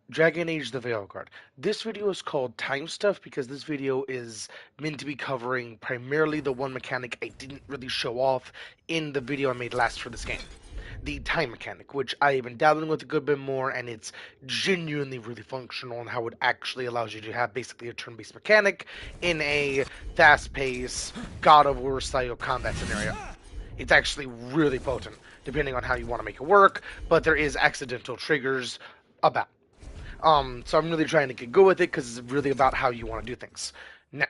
Dragon Age the Veilguard. This video is called Time Stuff because this video is meant to be covering primarily the one mechanic I didn't really show off in the video I made last for this game. The time mechanic, which I've been dabbling with a good bit more, and it's genuinely really functional and how it actually allows you to have basically a turn-based mechanic in a fast-paced God of War style combat scenario. It's actually really potent, depending on how you want to make it work, but there is accidental triggers about. So I'm really trying to get good with it because it's really about how you want to do things. Now,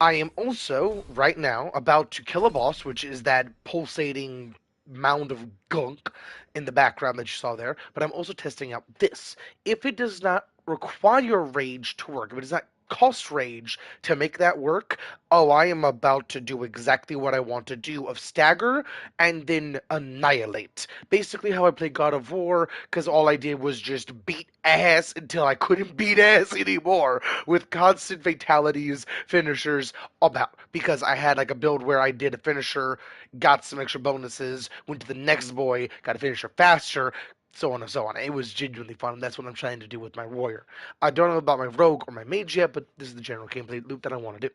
I am also right now about to kill a boss, which is that pulsating mound of gunk in the background that you saw there. But I'm also testing out this. If it does not require rage to work, if it does not cost rage to make that work, oh, I am about to do exactly what I want to do of stagger and then annihilate. Basically how I play God of War, because all I did was just beat ass until I couldn't beat ass anymore with constant fatalities, finishers, about. Because I had like a build where I did a finisher, got some extra bonuses, went to the next boy, got a finisher faster, so on and so on. It was genuinely fun, and that's what I'm trying to do with my warrior. I don't know about my rogue or my mage yet, but this is the general gameplay loop that I want to do.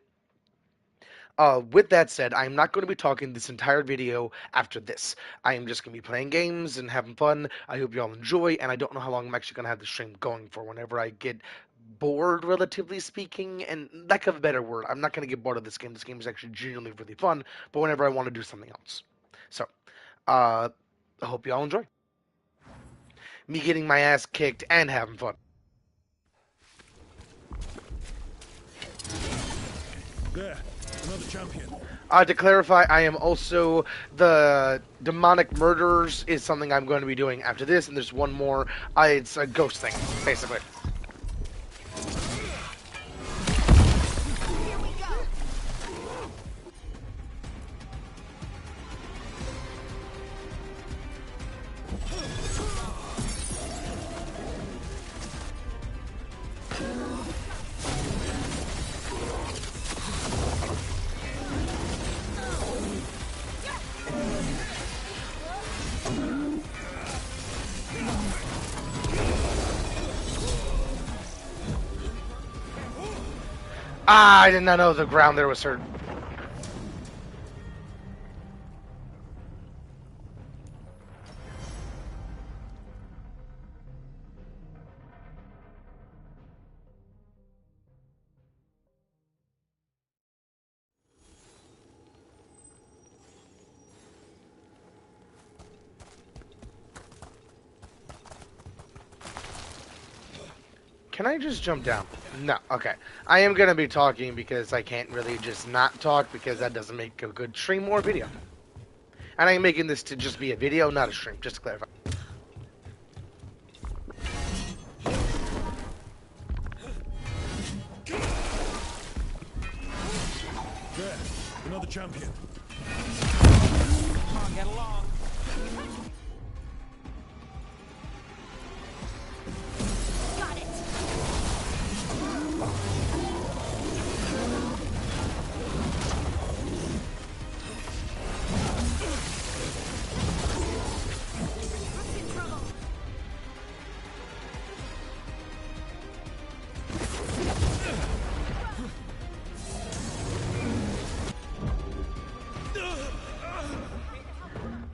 With that said, I'm not going to be talking this entire video after this. I am just going to be playing games and having fun. I hope you all enjoy, and I don't know how long I'm actually going to have the stream going for. Whenever I get bored, relatively speaking, and lack of a better word, I'm not going to get bored of this game. This game is actually genuinely really fun, but whenever I want to do something else. So, I hope you all enjoy. Me getting my ass kicked and having fun. There, another champion. To clarify, I am also the demonic murderers is something I'm going to be doing after this, and there's one more. It's a ghost thing, basically. Ah, I did not know the ground there was hurt. Can I just jump down? No, okay. I am going to be talking because I can't really just not talk because that doesn't make a good stream or video. And I'm making this to just be a video, not a stream, just to clarify. There, another champion. Come on, get along. Got it. I'm in trouble.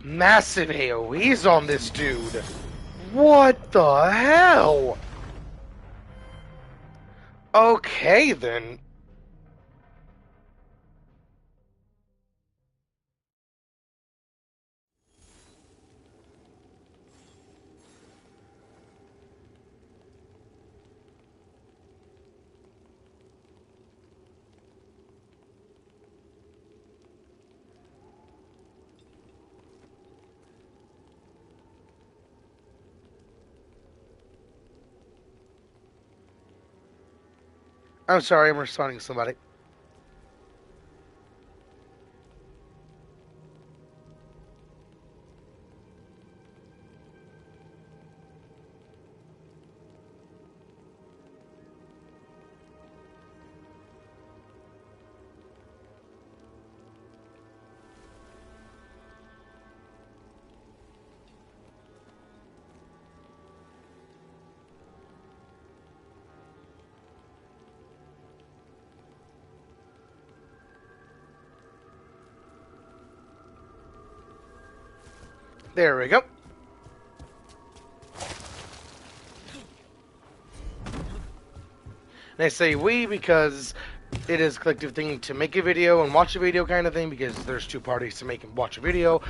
Massive AoEs on this dude. What the hell? Okay, then. I'm sorry, I'm responding to somebody. There we go. And I say we because it is a collective thing to make a video and watch a video kind of thing, because there's two parties to make and watch a video.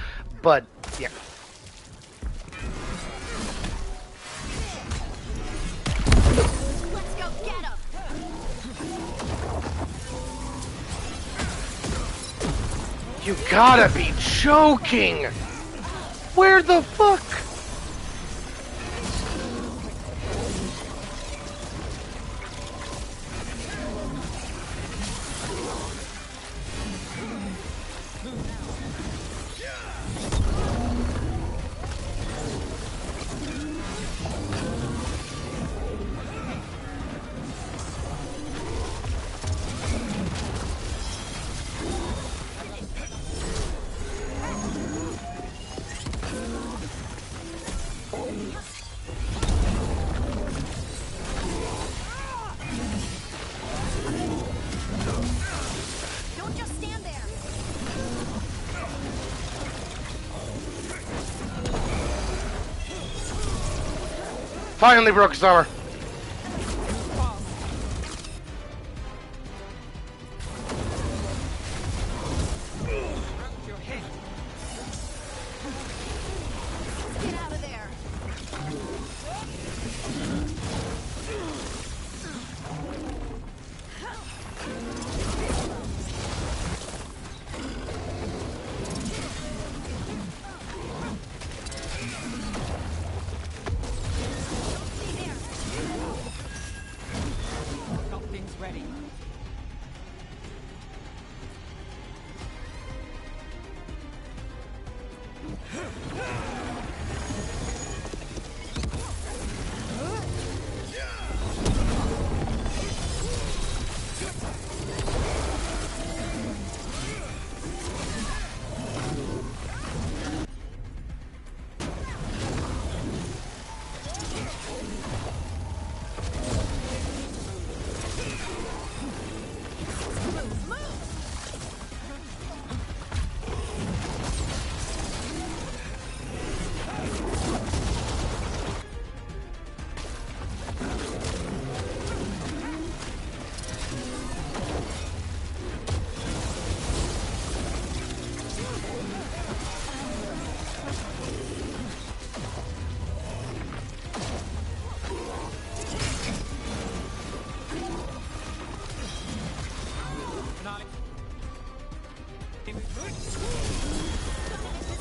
But, yeah. Let's go get him. You gotta be joking! Where the fuck? Don't just stand there. Finally broke his armor. Get out of there. Stay there. Nothing's ready.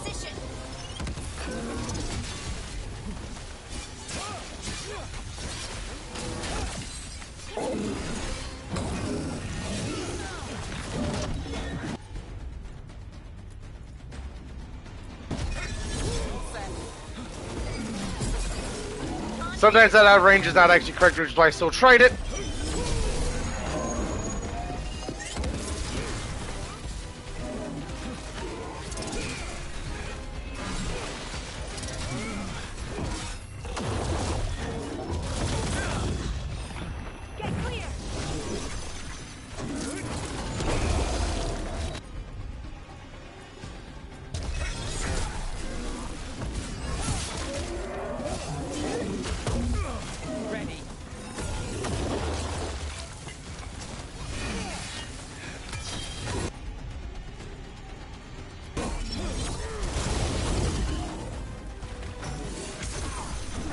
Position. Sometimes that out of range is not actually correct, which is why I still tried it. Get clear. Ready.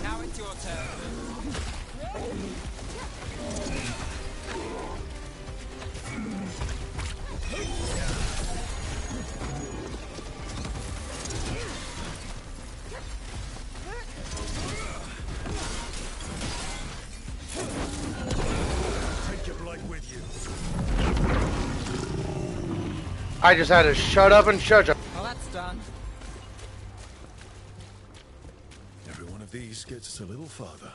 Now it's your turn. Take your blood with you. I just had to shut up and shut up. Well, that's done. Every one of these gets us a little farther.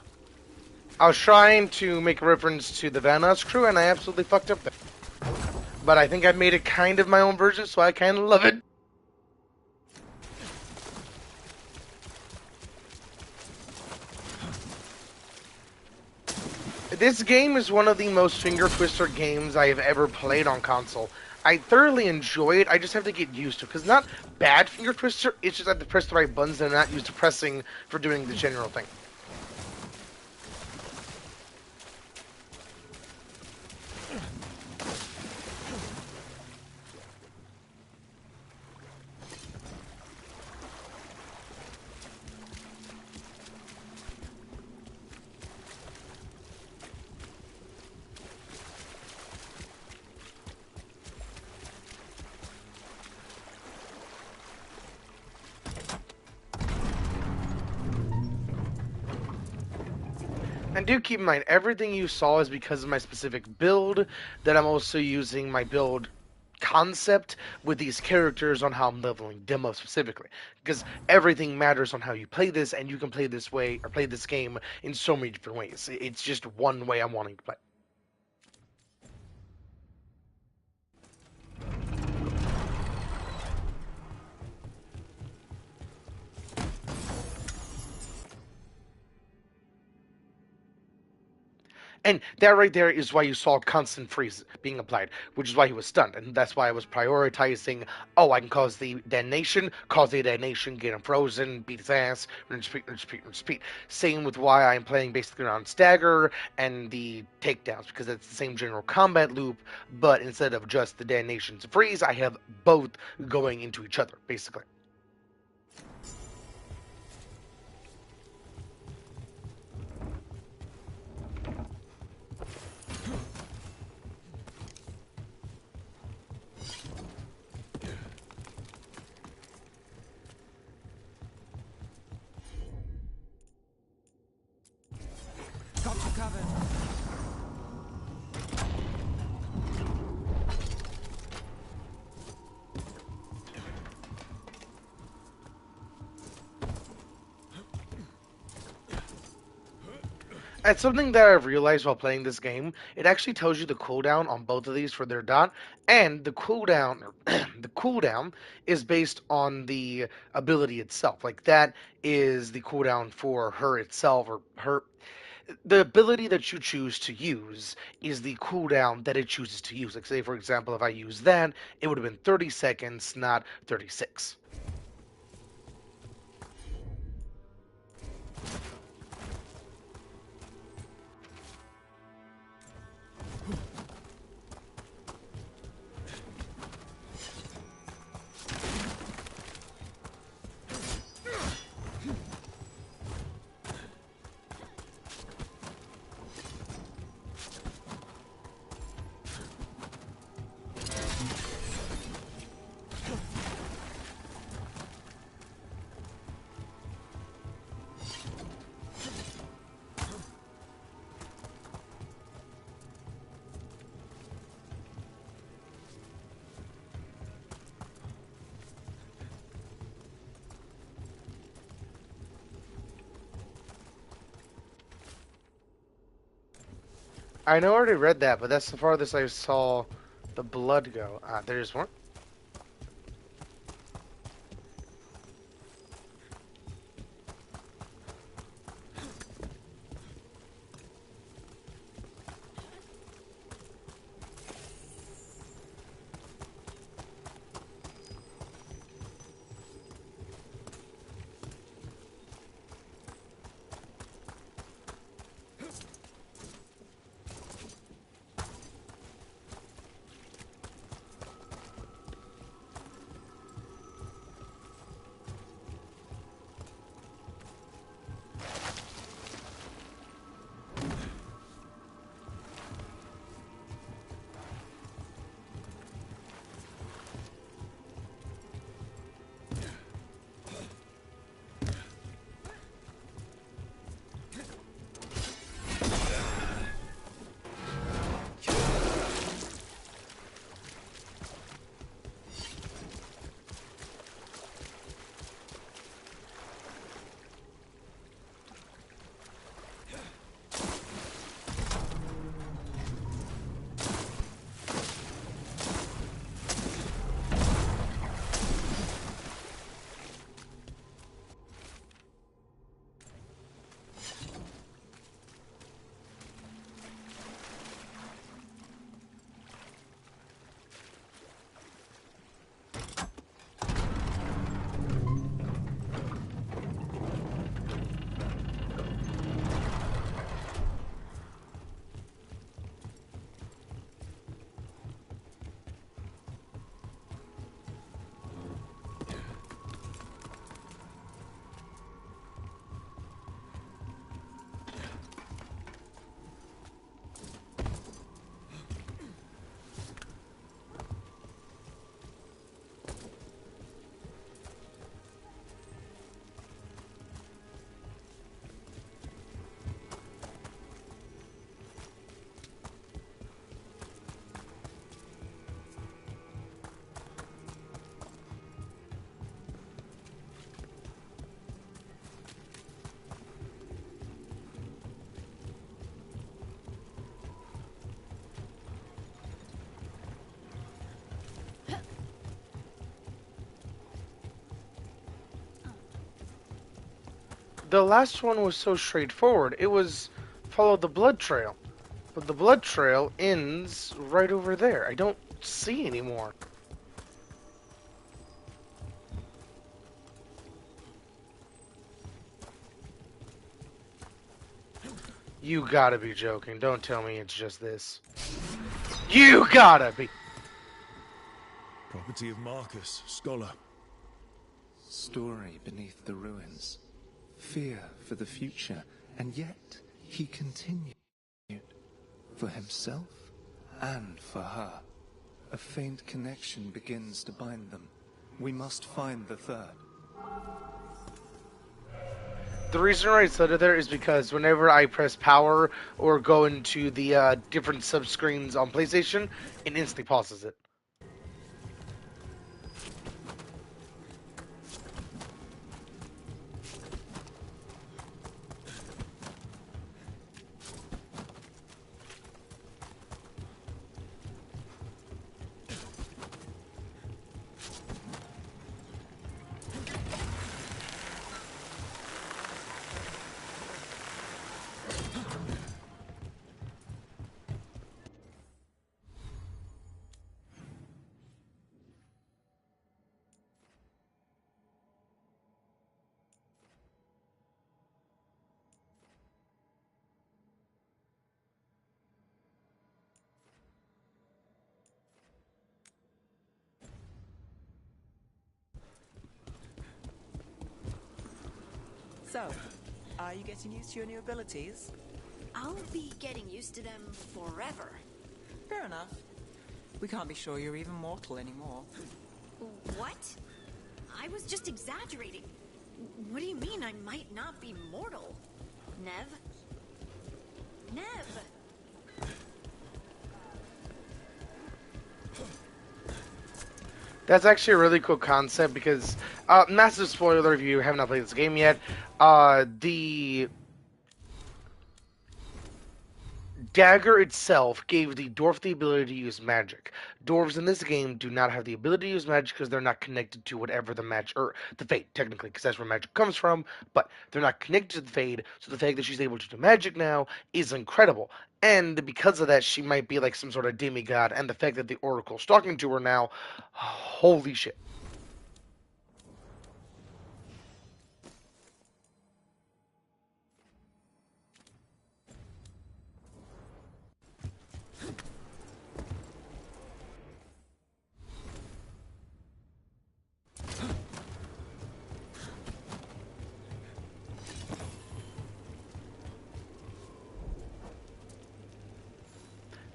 I was trying to make a reference to the Vanoss crew, and I absolutely fucked up there. But I think I made it kind of my own version, so I kind of love it. This game is one of the most finger twister games I have ever played on console. I thoroughly enjoy it. I just have to get used to it because not bad finger twister. It's just I have to press the right buttons and not used to pressing for doing the general thing. And do keep in mind, everything you saw is because of my specific build, that I'm also using my build concept with these characters on how I'm leveling demo specifically. Because everything matters on how you play this, and you can play this way, or play this game in so many different ways. It's just one way I'm wanting to play. And that right there is why you saw constant freeze being applied, which is why he was stunned. And that's why I was prioritizing, oh, I can cause the detonation, get him frozen, beat his ass, rinse, repeat. Same with why I'm playing basically around stagger and the takedowns, because it's the same general combat loop, but instead of just the detonation to freeze, I have both going into each other, basically. Got you covered. And something that I've realized while playing this game, it actually tells you the cooldown on both of these for their dot, and the cooldown, the cooldown is based on the ability itself. Like that is the cooldown for her itself, or her. The ability that you choose to use is the cooldown that it chooses to use. Like say, for example, if I use that, it would have been 30 seconds, not 36. I know I already read that, but that's the farthest I saw the blood go. Ah, there's one. The last one was so straightforward. It was follow the blood trail. But the blood trail ends right over there. I don't see anymore. You gotta be joking. Don't tell me it's just this. You gotta be. Property of Marcus, scholar. Story beneath the ruins. Fear for the future. And yet, he continued. For himself and for her. A faint connection begins to bind them. We must find the third. The reason I said it there is because whenever I press power or go into the different sub-screens on PlayStation, it instantly pauses it. So, are you getting used to your new abilities? I'll be getting used to them forever. Fair enough. We can't be sure you're even mortal anymore. What? I was just exaggerating. What do you mean I might not be mortal? Nev? Nev! That's actually a really cool concept because, massive spoiler if you have not played this game yet, the dagger itself gave the dwarf the ability to use magic. Dwarves in this game do not have the ability to use magic because they're not connected to whatever the magic, or the Fade, technically, because that's where magic comes from, but they're not connected to the Fade, so the fact that she's able to do magic now is incredible. And because of that, she might be like some sort of demigod, and the fact that the Oracle's talking to her now, holy shit.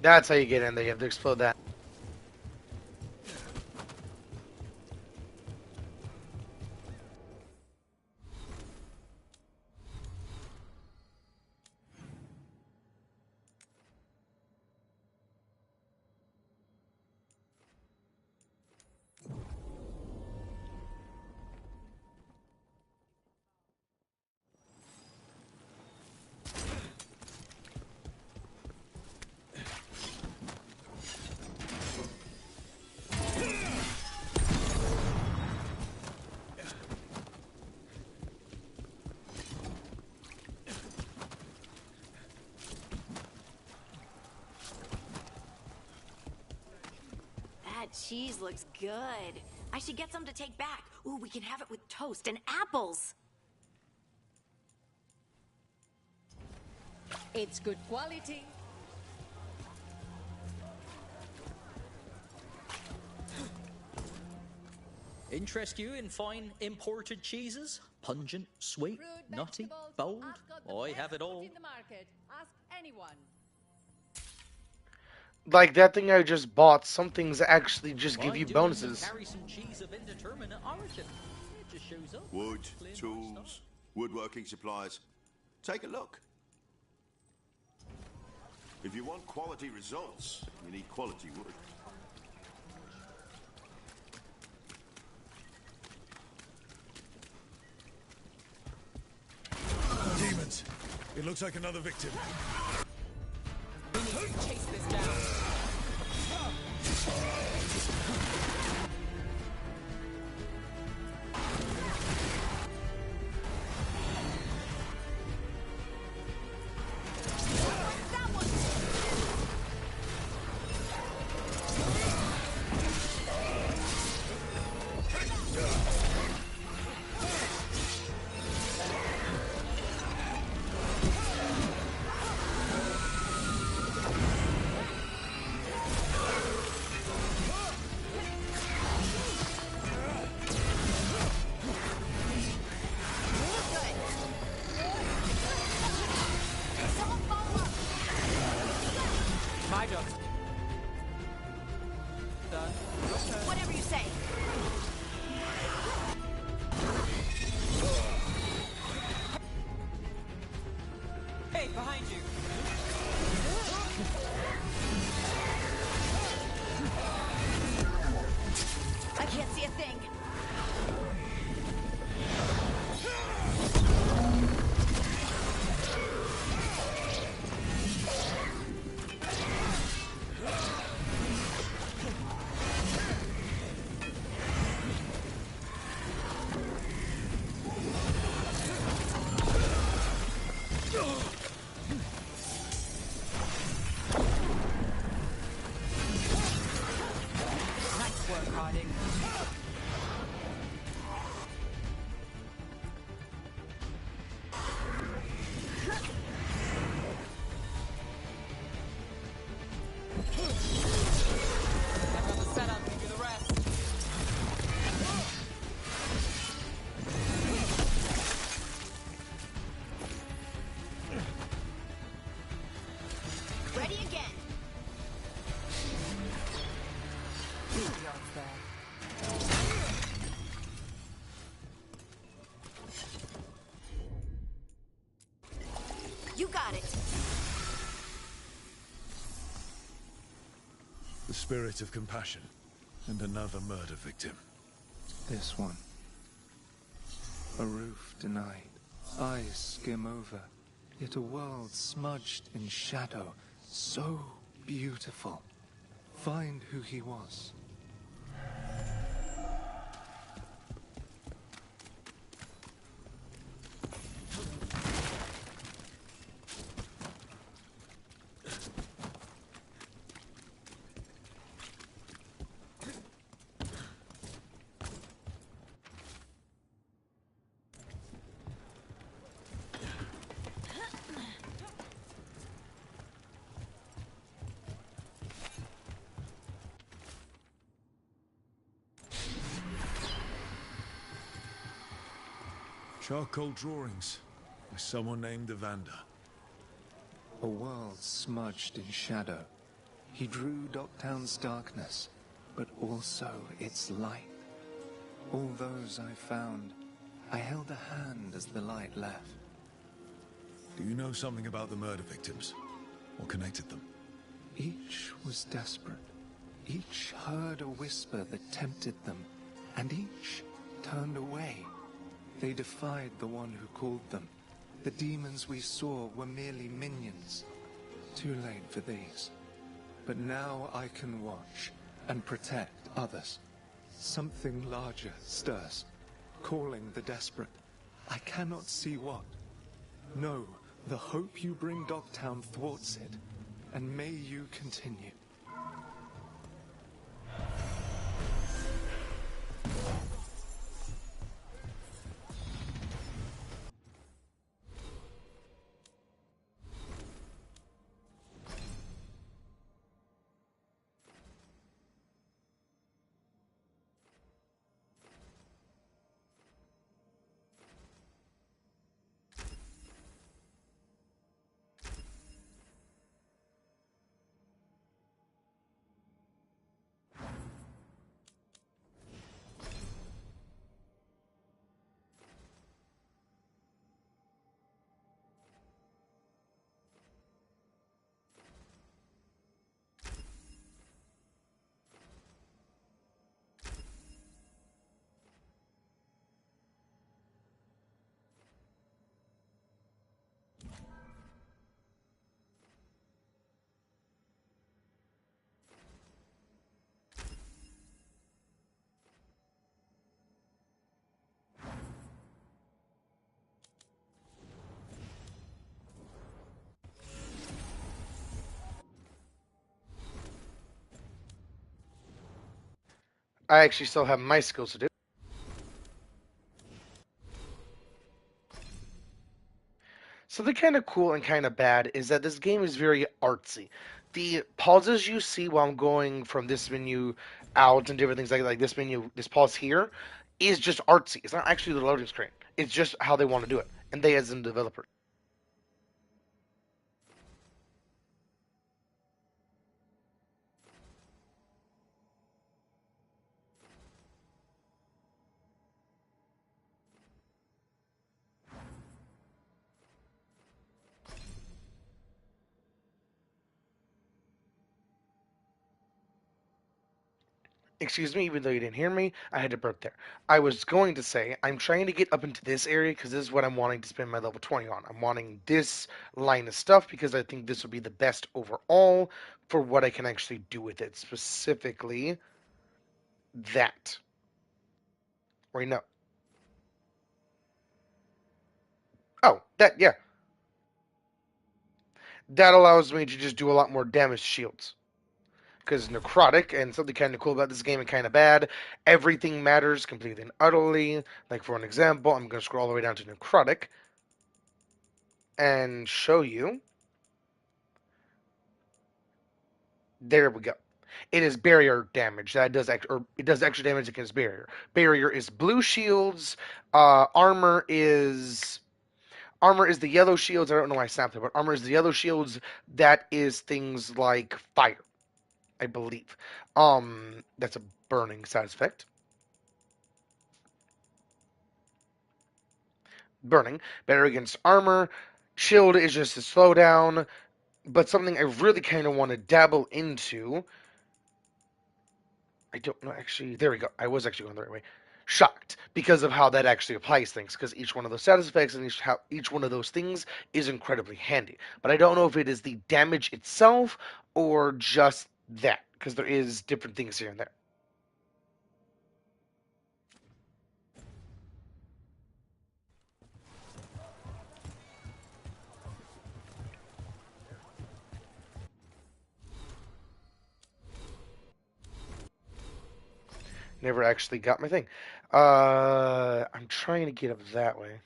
That's how you get in there. You have to explode that. That cheese looks good. I should get some to take back. Ooh, we can have it with toast and apples. It's good quality. Interest you in fine imported cheeses? Pungent, sweet, Fruit, nutty, vegetables, bold? I've got the I best have it fruit all. in the market. Ask anyone. Like that thing I just bought, some things actually just give Why you do bonuses. Carry some cheese of indeterminate origin. It just shows up. Wood, Plain white tools, stuff. woodworking supplies. Take a look. If you want quality results, you need quality wood. Demons. It looks like another victim. We need to chase this down. Hi, Doctor. Done. Whatever you say. Hey, behind you. I can't see a thing. Nice work, Harding. Everyone was set up to do the rest. Ready again. Yards there. You got it. The spirit of compassion. And another murder victim. This one. A roof denied. Eyes skim over. Yet a world smudged in shadow. So beautiful. Find who he was. Charcoal drawings by someone named Evander. A world smudged in shadow. He drew Docktown's darkness, but also its light. All those I found, I held a hand as the light left. Do you know something about the murder victims? Or connected them? Each was desperate. Each heard a whisper that tempted them, and each turned away. They defied the one who called them. The demons we saw were merely minions. Too late for these. But now I can watch and protect others. Something larger stirs, calling the desperate. I cannot see what. No, the hope you bring Docktown thwarts it, and may you continue. I actually still have my skills to do. Something kind of cool and kind of bad is that this game is very artsy. The pauses you see while I'm going from this menu out and different things like this menu, this pause here, is just artsy. It's not actually the loading screen. It's just how they want to do it, and they as a developer. Excuse me, even though you didn't hear me, I had to burp there. I was going to say, I'm trying to get up into this area because this is what I'm wanting to spend my level 20 on. I'm wanting this line of stuff because I think this will be the best overall for what I can actually do with it. Specifically, that. Right now. Oh, that, yeah. That allows me to just do a lot more damage to shields. Because necrotic, and something kind of cool about this game and kind of bad, everything matters completely and utterly. Like, for an example, I'm going to scroll all the way down to necrotic and show you. There we go. It is barrier damage. That does it does extra damage against barrier. Barrier is blue shields. Armor is the yellow shields. I don't know why I snapped it, but armor is the yellow shields. That is things like fire, I believe. That's a burning side effect. Burning. Better against armor. Shield is just a slowdown. But something I really kind of want to dabble into. I don't know, actually. There we go. I was actually going the right way. Shocked because of how that actually applies things. Because each one of those status effects and each one of those things is incredibly handy. But I don't know if it is the damage itself or just that. Because there is different things here and there. Never actually got my thing. I'm trying to get up that way.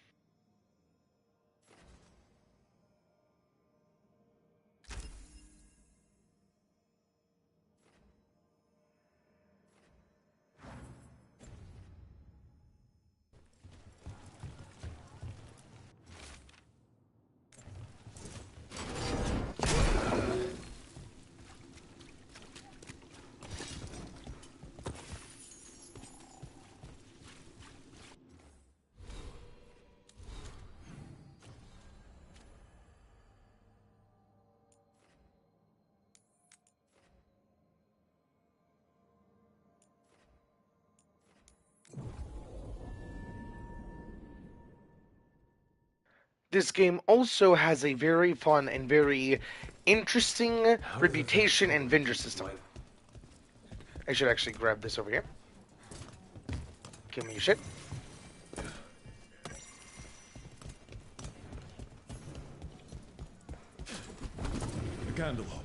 This game also has a very fun and very interesting reputation and vendor system. I should actually grab this over here. Give me your shit. The Candlehop.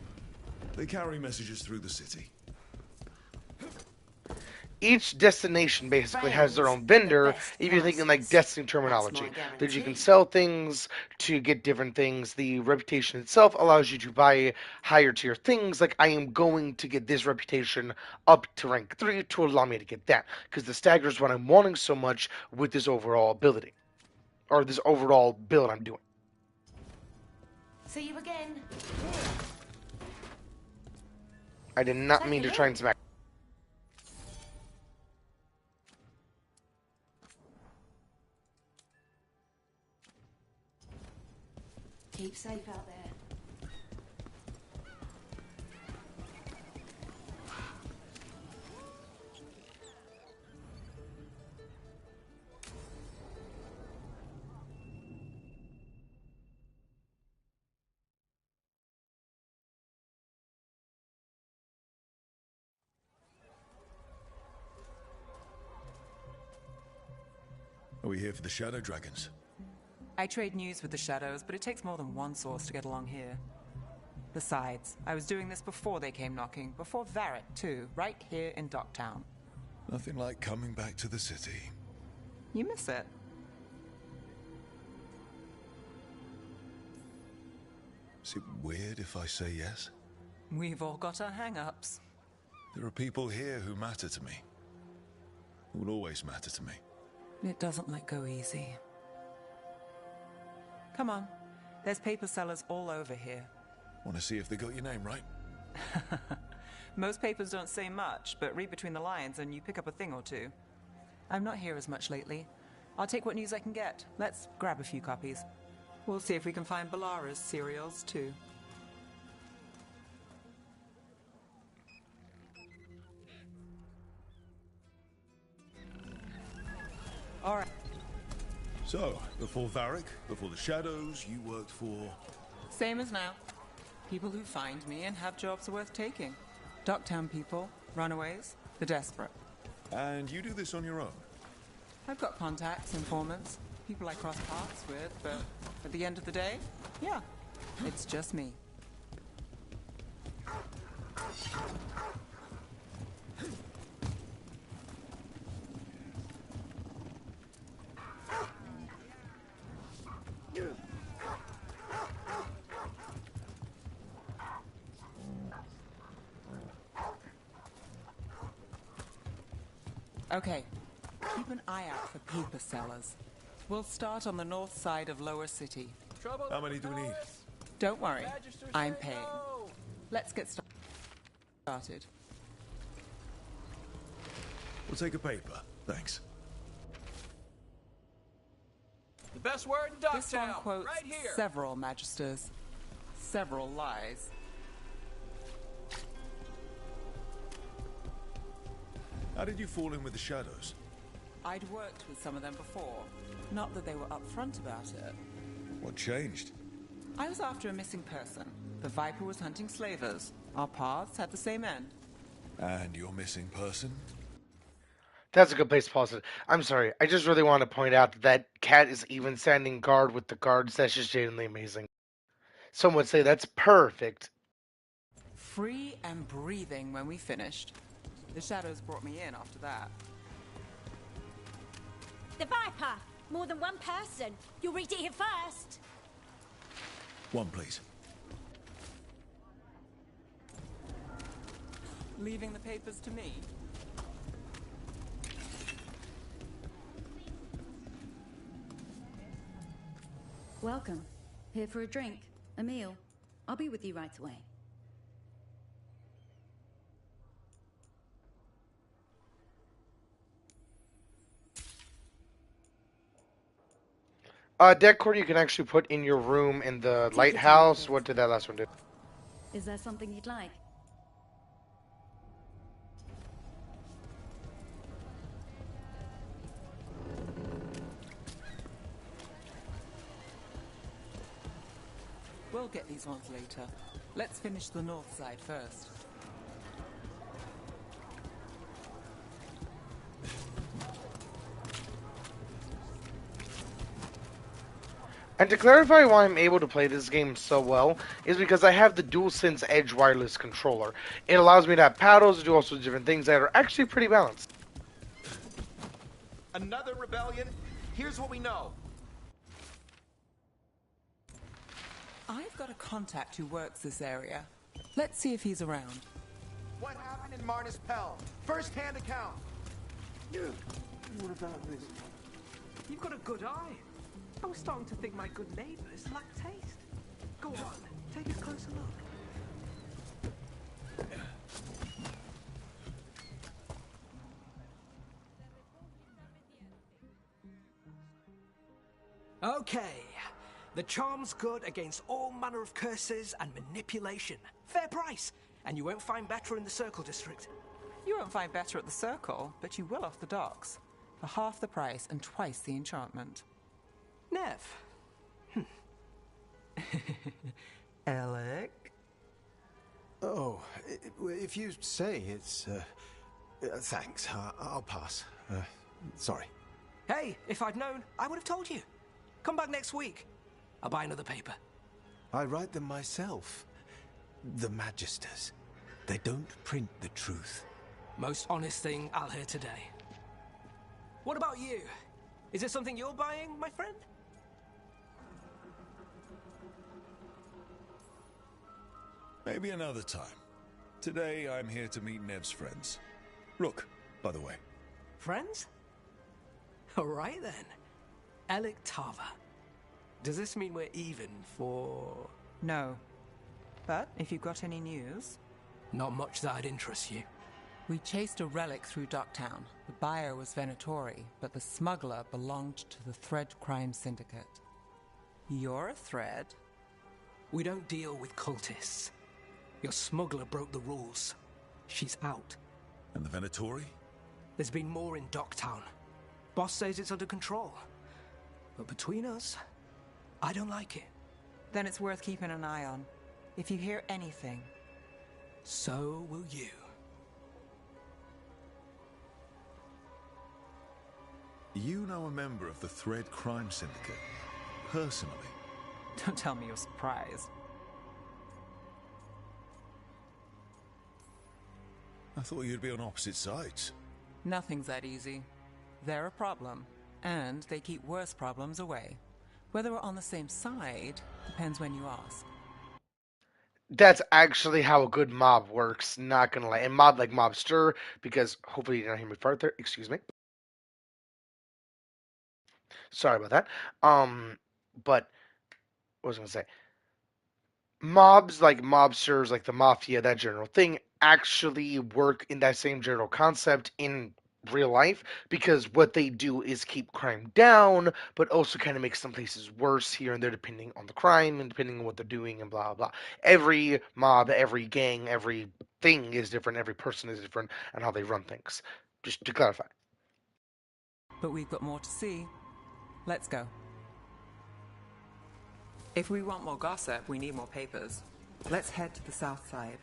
They carry messages through the city. Each destination basically has their own vendor, if you're thinking like Destiny terminology. That you can sell things to get different things. The reputation itself allows you to buy higher tier things, like I am going to get this reputation up to rank 3 to allow me to get that. Because the stagger is what I'm wanting so much with this overall ability. Or this overall build I'm doing. See you again. I did not mean to try and smack. Keep safe out there. Are we here for the Shadow Dragons? I trade news with the Shadows, but it takes more than one source to get along here. Besides, I was doing this before they came knocking, before Varrot, too, right here in Docktown. Nothing like coming back to the city. You miss it. Is it weird if I say yes? We've all got our hang-ups. There are people here who matter to me. Who will always matter to me. It doesn't let go easy. Come on. There's paper sellers all over here. Want to see if they got your name right? Most papers don't say much, but read between the lines and you pick up a thing or two. I'm not here as much lately. I'll take what news I can get. Let's grab a few copies. We'll see if we can find Balara's cereals, too. All right. So, before Varric, before the Shadows, you worked for... Same as now. People who find me and have jobs worth taking. Docktown people, runaways, the desperate. And you do this on your own? I've got contacts, informants, people I cross paths with, but at the end of the day, yeah, it's just me. Okay, keep an eye out for paper sellers. We'll start on the north side of Lower City. How many do we need? Don't worry, I'm paying. Let's get started. We'll take a paper. Thanks. The best word in This one Ducktown, quotes right here. several magisters, several lies. How did you fall in with the Shadows? I'd worked with some of them before. Not that they were upfront about it. What changed? I was after a missing person. The Viper was hunting slavers. Our paths had the same end. And your missing person? That's a good place to pause it. I'm sorry. I just really want to point out that Cat is even standing guard with the guards. That's just genuinely amazing. Some would say that's perfect. Free and breathing when we finished. The Shadows brought me in after that. The Viper! More than one person. You'll read it here first. One, please. Leaving the papers to me? Welcome. Here for a drink, a meal. I'll be with you right away. Deck cord you can actually put in your room in the lighthouse. What did that last one do? Is there something you'd like? We'll get these ones later. Let's finish the north side first. And to clarify why I'm able to play this game so well, is because I have the DualSense Edge wireless controller. It allows me to have paddles, do all sorts of different things that are actually pretty balanced. Another rebellion? Here's what we know. I've got a contact who works this area. Let's see if he's around. What happened in Marnus Pell? First-hand account. What about this? You've got a good eye. I was starting to think my good neighbors lack taste. Go on, take a closer look. Okay. The charm's good against all manner of curses and manipulation. Fair price. And you won't find better in the Circle District. You won't find better at the Circle, but you will off the docks. For half the price and twice the enchantment. Nev. Alec? Oh, if you say it's, thanks. I'll pass. Sorry. Hey, if I'd known, I would have told you. Come back next week. I'll buy another paper. I write them myself. The Magisters. They don't print the truth. Most honest thing I'll hear today. What about you? Is it something you're buying, my friend? Maybe another time. Today, I'm here to meet Nev's friends. Rook, by the way. Friends? All right, then. Alec Tava. Does this mean we're even for... No. But if you've got any news... Not much that'd interest you. We chased a relic through Docktown. The buyer was Venatori, but the smuggler belonged to the Thread Crime Syndicate. You're a Thread? We don't deal with cultists. Your smuggler broke the rules. She's out. And the Venatori? There's been more in Docktown. Boss says it's under control. But between us, I don't like it. Then it's worth keeping an eye on. If you hear anything, so will you. You know a member of the Thread Crime Syndicate, personally? Don't tell me you're surprised. I thought you'd be on opposite sides. Nothing's that easy. They're a problem, and they keep worse problems away. Whether we're on the same side depends when you ask. That's actually how a good mob works, not gonna lie. And mob like mobster, because hopefully you didn't hear me further. Excuse me. Sorry about that. But what was I gonna say? Mobs like mobsters, like the mafia, that general thing, actually work in that same general concept in real life because what they do is keep crime down, but also kind of make some places worse here and there depending on the crime and depending on what they're doing and blah blah. Every mob, every gang, every thing is different, every person is different, and how they run things. Just to clarify. But we've got more to see. Let's go. If we want more gossip, we need more papers. Let's head to the south side.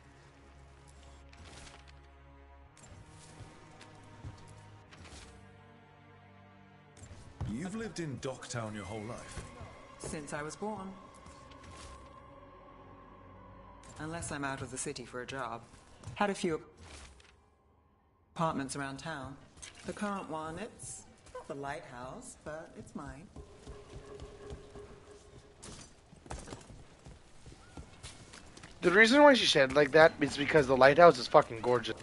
You've lived in Docktown your whole life? Since I was born. Unless I'm out of the city for a job. Had a few apartments around town. The current one, it's not the lighthouse, but it's mine. The reason why she said it like that is because the lighthouse is fucking gorgeous.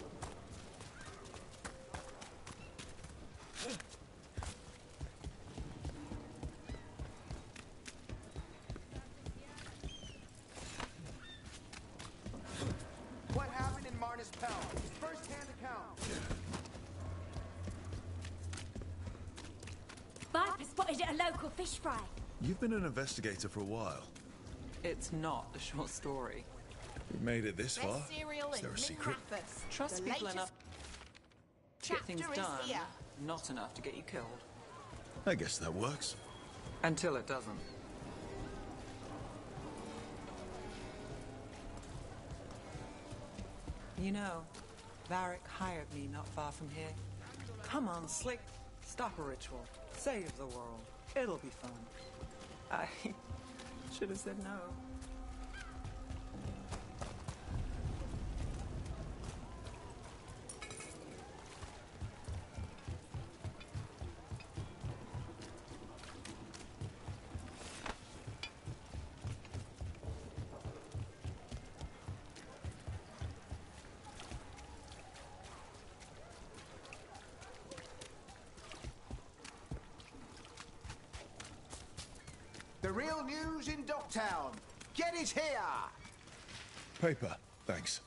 What happened in Marnus Pell? First-hand account. Viper spotted at a local fish fry. You've been an investigator for a while. It's not a short story. We've made it this far. Is there a secret? Trust people enough to get things done, not enough to get you killed. I guess that works. Until it doesn't. You know, Varric hired me not far from here. Come on, Slick. Stop a ritual. Save the world. It'll be fun. I should have said no. The real news in Docktown. Get it here! Paper, thanks.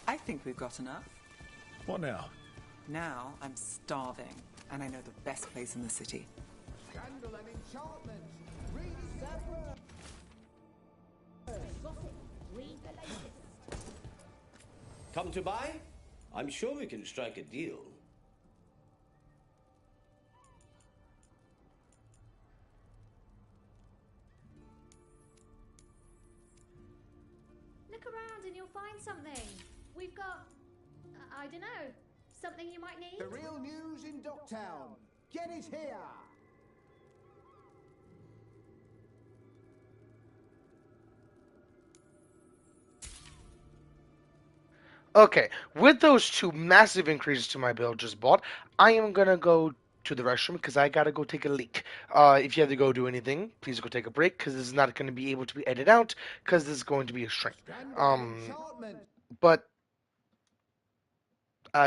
I think we've got enough. What now? Now I'm starving, and I know the best place in the city. Scandal and enchantment. Read separate. Read the latest. Come to buy? I'm sure we can strike a deal. Look around and you'll find something. We've got, I don't know, something you might need. The real news in Docktown. Get it here! Okay, with those two massive increases to my bill just bought, I am gonna go to the restroom because I gotta go take a leak. If you have to go do anything, please go take a break because this is not going to be able to be edited out because this is going to be a stream. But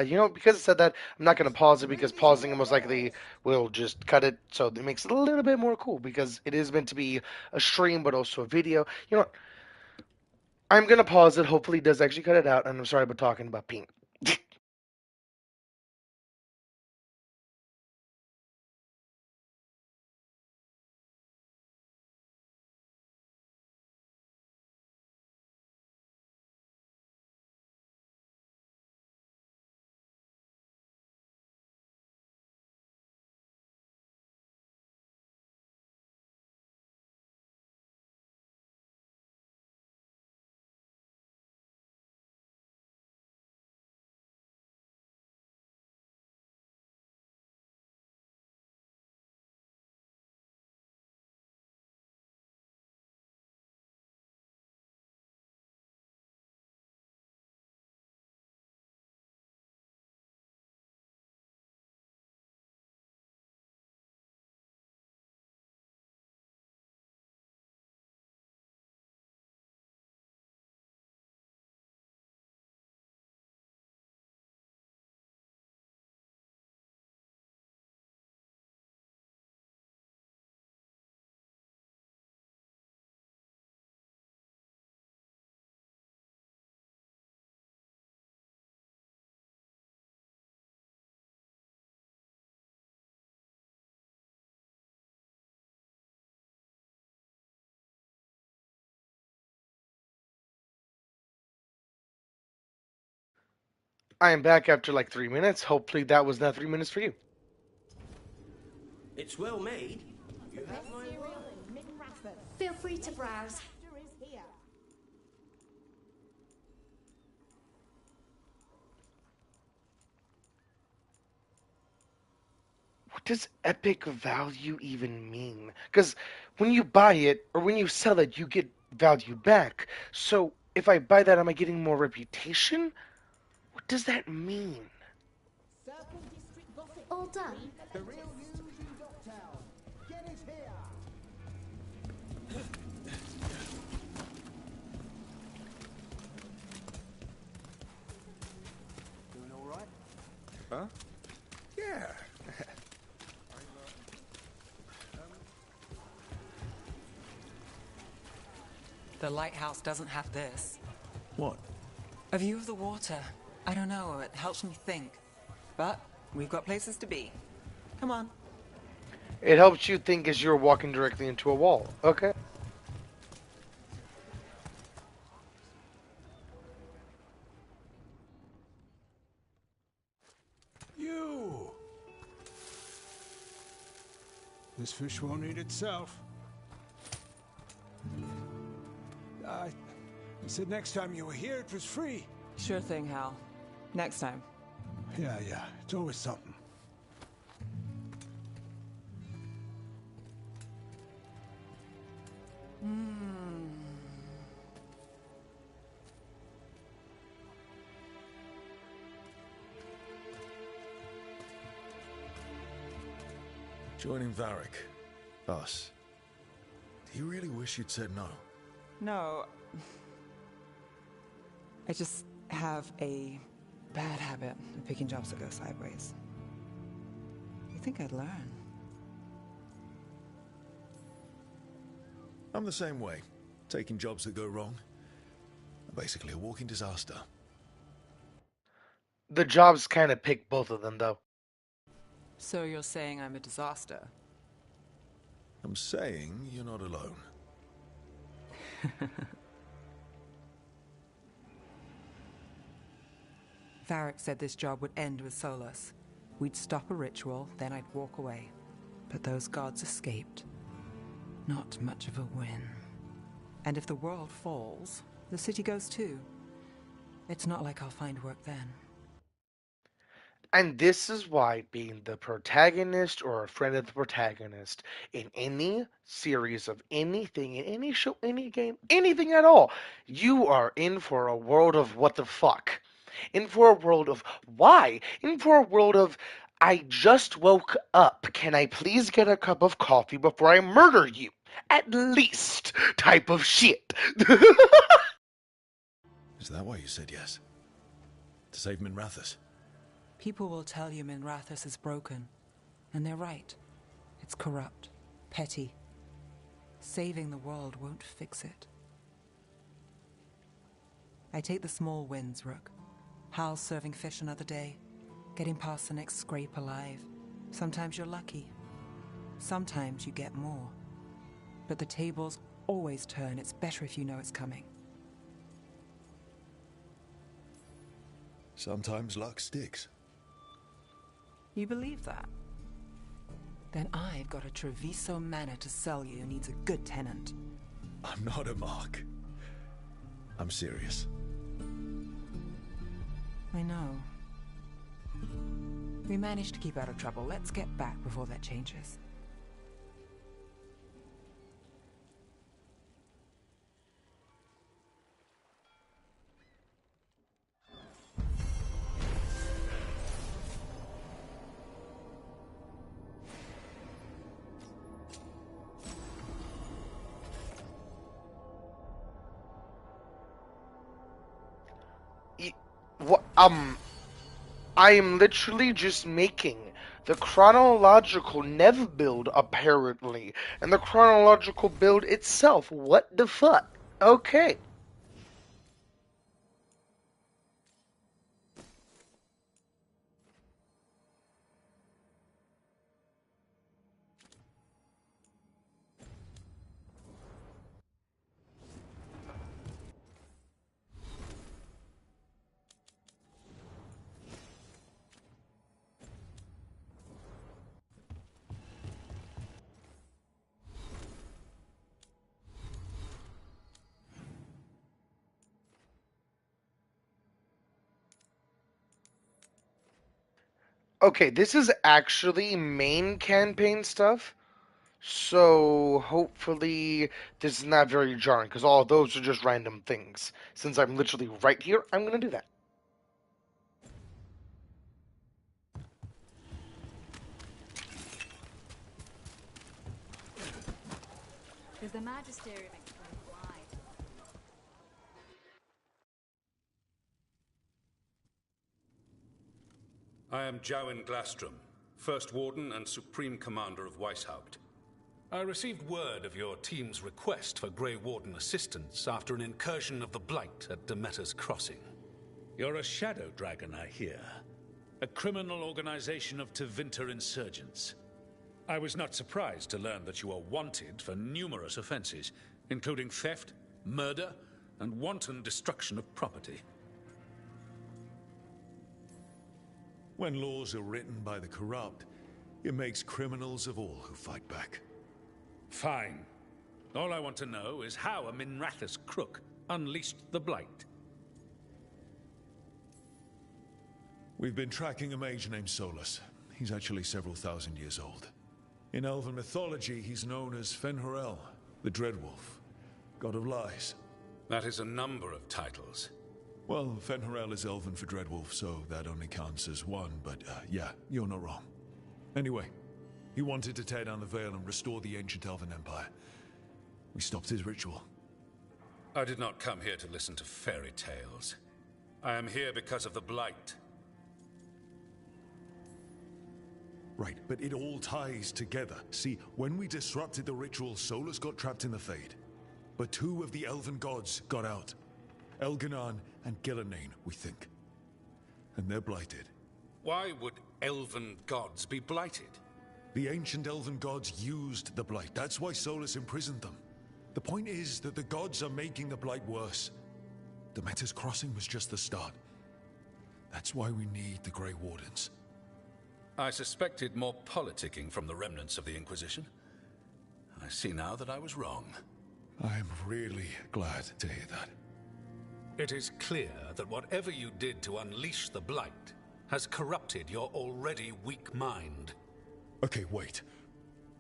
you know, because it said that, I'm not going to pause it because pausing it most likely will just cut it, so it makes it a little bit more cool because it is meant to be a stream but also a video. You know what? I'm going to pause it. Hopefully it does actually cut it out, and I'm sorry about talking about pink. I am back after like 3 minutes. Hopefully that was not 3 minutes for you. It's well made. You have my word. Feel free to browse. What does epic value even mean? Because when you buy it or when you sell it, you get value back. So if I buy that, am I getting more reputation? What does that mean? All done. The real news in Dogtown. Get it here. Doing all right? Huh? Yeah. The lighthouse doesn't have this. What? A view of the water. I don't know, it helps me think. But we've got places to be. Come on. It helps you think as you're walking directly into a wall. Okay. You! This fish won't eat itself. I said next time you were here it was free. Sure thing, Hal. Next time. Yeah, it's always something. Joining Varric. Us. Do you really wish you'd said no? No. I just have a bad habit of picking jobs that go sideways. You think I'd learn? I'm the same way. Taking jobs that go wrong. Basically a walking disaster. The jobs kind of pick both of them, though. So you're saying I'm a disaster? I'm saying you're not alone. Varric said this job would end with Solus. We'd stop a ritual, then I'd walk away. But those gods escaped. Not much of a win. And if the world falls, the city goes too. It's not like I'll find work then. And this is why being the protagonist or a friend of the protagonist in any series of anything, in any show, any game, anything at all, you are in for a world of what the fuck. In for a world of why. In for a world of I just woke up. Can I please get a cup of coffee before I murder you? At least type of shit. Is that why you said yes? To save Minrathous? People will tell you Minrathous is broken. And they're right. It's corrupt. Petty. Saving the world won't fix it. I take the small wins, Rook. Hal's serving fish another day. Getting past the next scrape alive. Sometimes you're lucky. Sometimes you get more. But the tables always turn. It's better if you know it's coming. Sometimes luck sticks. You believe that? Then I've got a Treviso manor to sell you who needs a good tenant. I'm not a mark. I'm serious. I know. We managed to keep out of trouble. Let's get back before that changes. I am literally just making the chronological Nev build, apparently, and the chronological build itself. What the fuck? Okay. Okay, this is actually main campaign stuff, so hopefully this is not very jarring, because all of those are just random things. Since I'm literally right here, I'm going to do that. Does the Magisterium explain why? I am Jowen Glastrom, First Warden and Supreme Commander of Weishaupt. I received word of your team's request for Grey Warden assistance after an incursion of the Blight at Demeter's Crossing. You're a Shadow Dragon, I hear. A criminal organization of Tevinter insurgents. I was not surprised to learn that you are wanted for numerous offenses, including theft, murder, and wanton destruction of property. When laws are written by the corrupt, it makes criminals of all who fight back. Fine. All I want to know is how a Minrathous crook unleashed the Blight. We've been tracking a mage named Solus. He's actually several thousand years old. In Elven mythology, he's known as Fen'Harel, the Dreadwolf, god of lies. That is a number of titles. Well, Fen'Harel is Elven for Dreadwolf, so that only counts as one, but yeah, you're not wrong. Anyway, he wanted to tear down the Veil and restore the ancient Elven Empire. We stopped his ritual. I did not come here to listen to fairy tales. I am here because of the Blight. Right, but it all ties together. See, when we disrupted the ritual, Solus got trapped in the Fade. But two of the Elven gods got out. Elganon and Gillenane, we think. And they're blighted. Why would Elven gods be blighted? The ancient Elven gods used the Blight. That's why Solus imprisoned them. The point is that the gods are making the Blight worse. Demeter's Crossing was just the start. That's why we need the Grey Wardens. I suspected more politicking from the remnants of the Inquisition. I see now that I was wrong. I'm really glad to hear that. It is clear that whatever you did to unleash the Blight has corrupted your already weak mind. Okay, wait.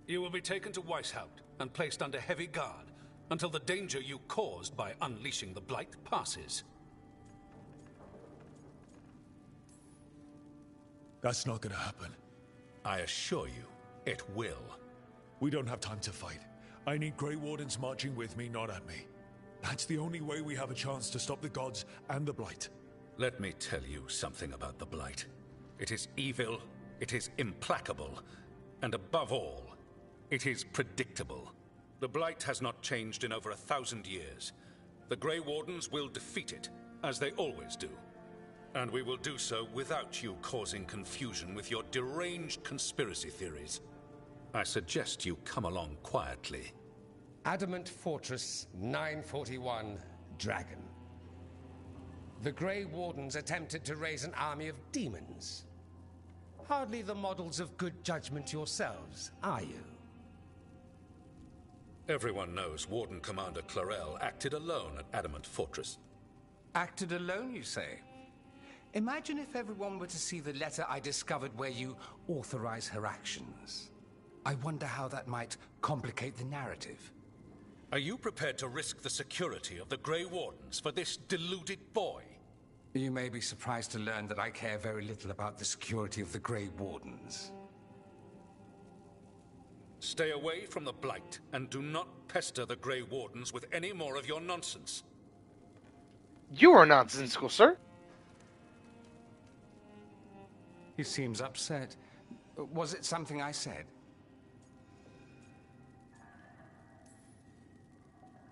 You will be taken to Weishaupt and placed under heavy guard until the danger you caused by unleashing the Blight passes. That's not gonna happen. I assure you, it will. We don't have time to fight. I need Grey Wardens marching with me, not at me. That's the only way we have a chance to stop the gods and the Blight. Let me tell you something about the Blight. It is evil, it is implacable, and above all, it is predictable. The Blight has not changed in over 1,000 years. The Grey Wardens will defeat it, as they always do. And we will do so without you causing confusion with your deranged conspiracy theories. I suggest you come along quietly. Adamant Fortress 941, Dragon. The Grey Wardens attempted to raise an army of demons. Hardly the models of good judgment yourselves, are you? Everyone knows Warden Commander Clarel acted alone at Adamant Fortress. Acted alone, you say? Imagine if everyone were to see the letter I discovered where you authorize her actions. I wonder how that might complicate the narrative. Are you prepared to risk the security of the Grey Wardens for this deluded boy? You may be surprised to learn that I care very little about the security of the Grey Wardens. Stay away from the Blight, and do not pester the Grey Wardens with any more of your nonsense. You are nonsensical, sir. He seems upset. Was it something I said?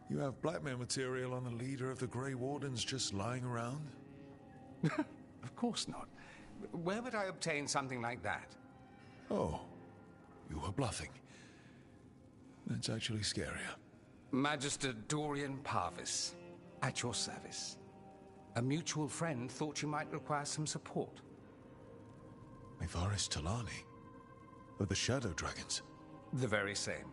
You have blackmail material on the leader of the Grey Wardens just lying around? Of course not. Where would I obtain something like that? Oh, you were bluffing. That's actually scarier. Magister Dorian Parvis, at your service. A mutual friend thought you might require some support. Ivaris Talani? Of the Shadow Dragons? The very same.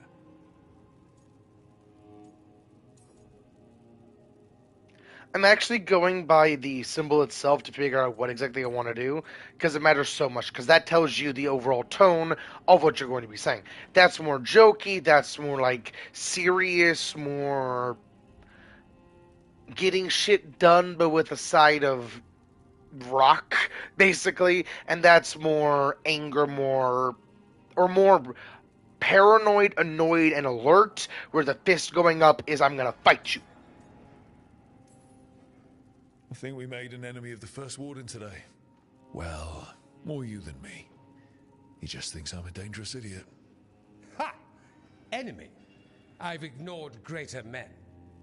I'm actually going by the symbol itself to figure out what exactly I want to do, because it matters so much, because that tells you the overall tone of what you're going to be saying. That's more jokey, that's more like serious, more getting shit done, but with a side of rock, basically, and that's more anger, more paranoid, annoyed, and alert, where the fist going up is I'm gonna fight you. I think we made an enemy of the First Warden today. Well, more you than me. He just thinks I'm a dangerous idiot. Ha! Enemy? I've ignored greater men.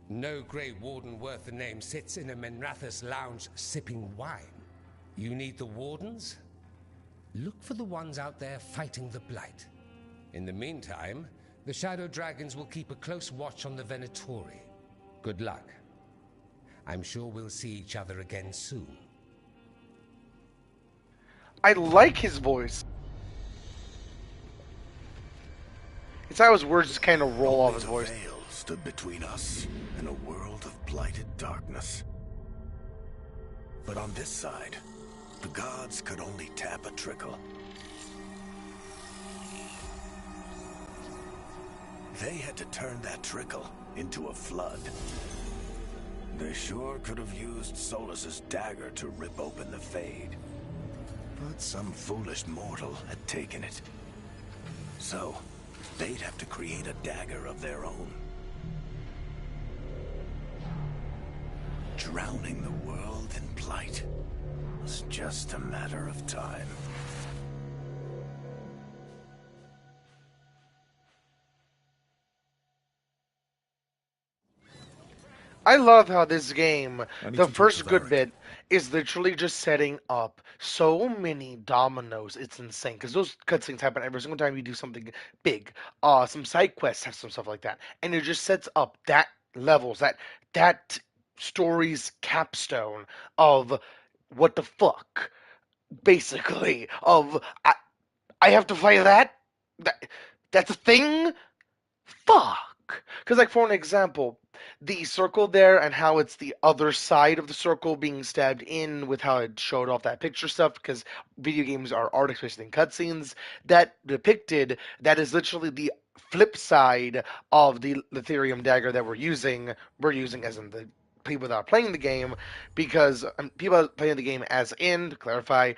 No Grey Warden worth the name sits in a Menrathus lounge sipping wine. You need the Wardens? Look for the ones out there fighting the Blight. In the meantime, the Shadow Dragons will keep a close watch on the Venatori. Good luck. I'm sure we'll see each other again soon. I like his voice. It's how his words just kind of roll off his voice. A veil stood between us and a world of blighted darkness. But on this side, the gods could only tap a trickle. They had to turn that trickle into a flood. They sure could have used Solus's dagger to rip open the Fade. But some foolish mortal had taken it. So, they'd have to create a dagger of their own. Drowning the world in blight was just a matter of time. I love how this game, the first good bit, is literally just setting up so many dominoes. It's insane, because those cutscenes happen every single time you do something big. Some side quests have some stuff like that, and it just sets up that levels, that story's capstone of what the fuck, basically, of I have to fight that's a thing? Fuck. Because, like, for an example, the circle there and how it's the other side of the circle being stabbed in with how it showed off that picture stuff, because video games are art, especially in cutscenes, that depicted that is literally the flip side of the Letherium dagger that we're using as in the people that are playing the game, because people playing the game as in, to clarify,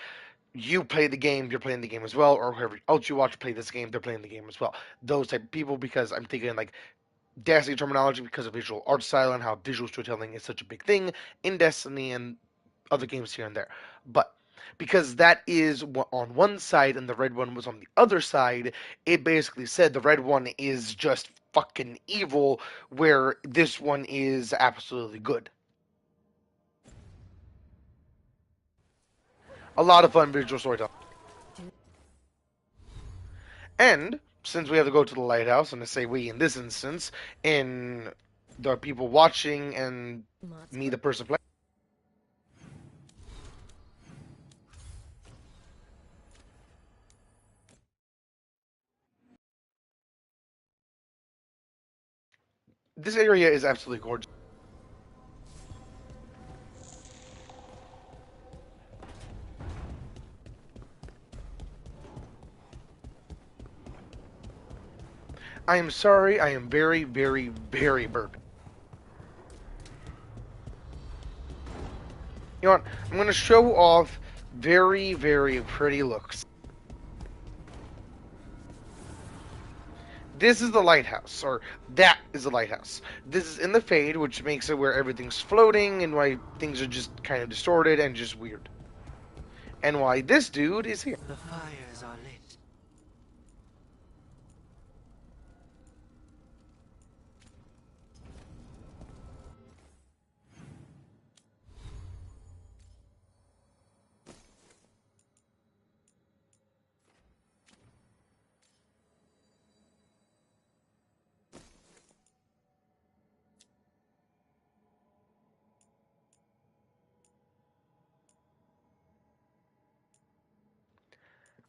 you play the game, you're playing the game as well, or whoever else you watch play this game, they're playing the game as well. Those type of people, because I'm thinking like Destiny terminology because of visual art style and how visual storytelling is such a big thing in Destiny and other games here and there. But because that is on one side and the red one was on the other side, it basically said the red one is just fucking evil, where this one is absolutely good. A lot of fun visual storytelling. And since we have to go to the lighthouse, and I say we in this instance, in the people watching and me, the person playing. This area is absolutely gorgeous. I am sorry, I am very, very, very burpy. You know what? I'm going to show off very, very pretty looks. This is the lighthouse, or that is the lighthouse. This is in the Fade, which makes it where everything's floating and why things are just kind of distorted and just weird. And why this dude is here. The fires are lit.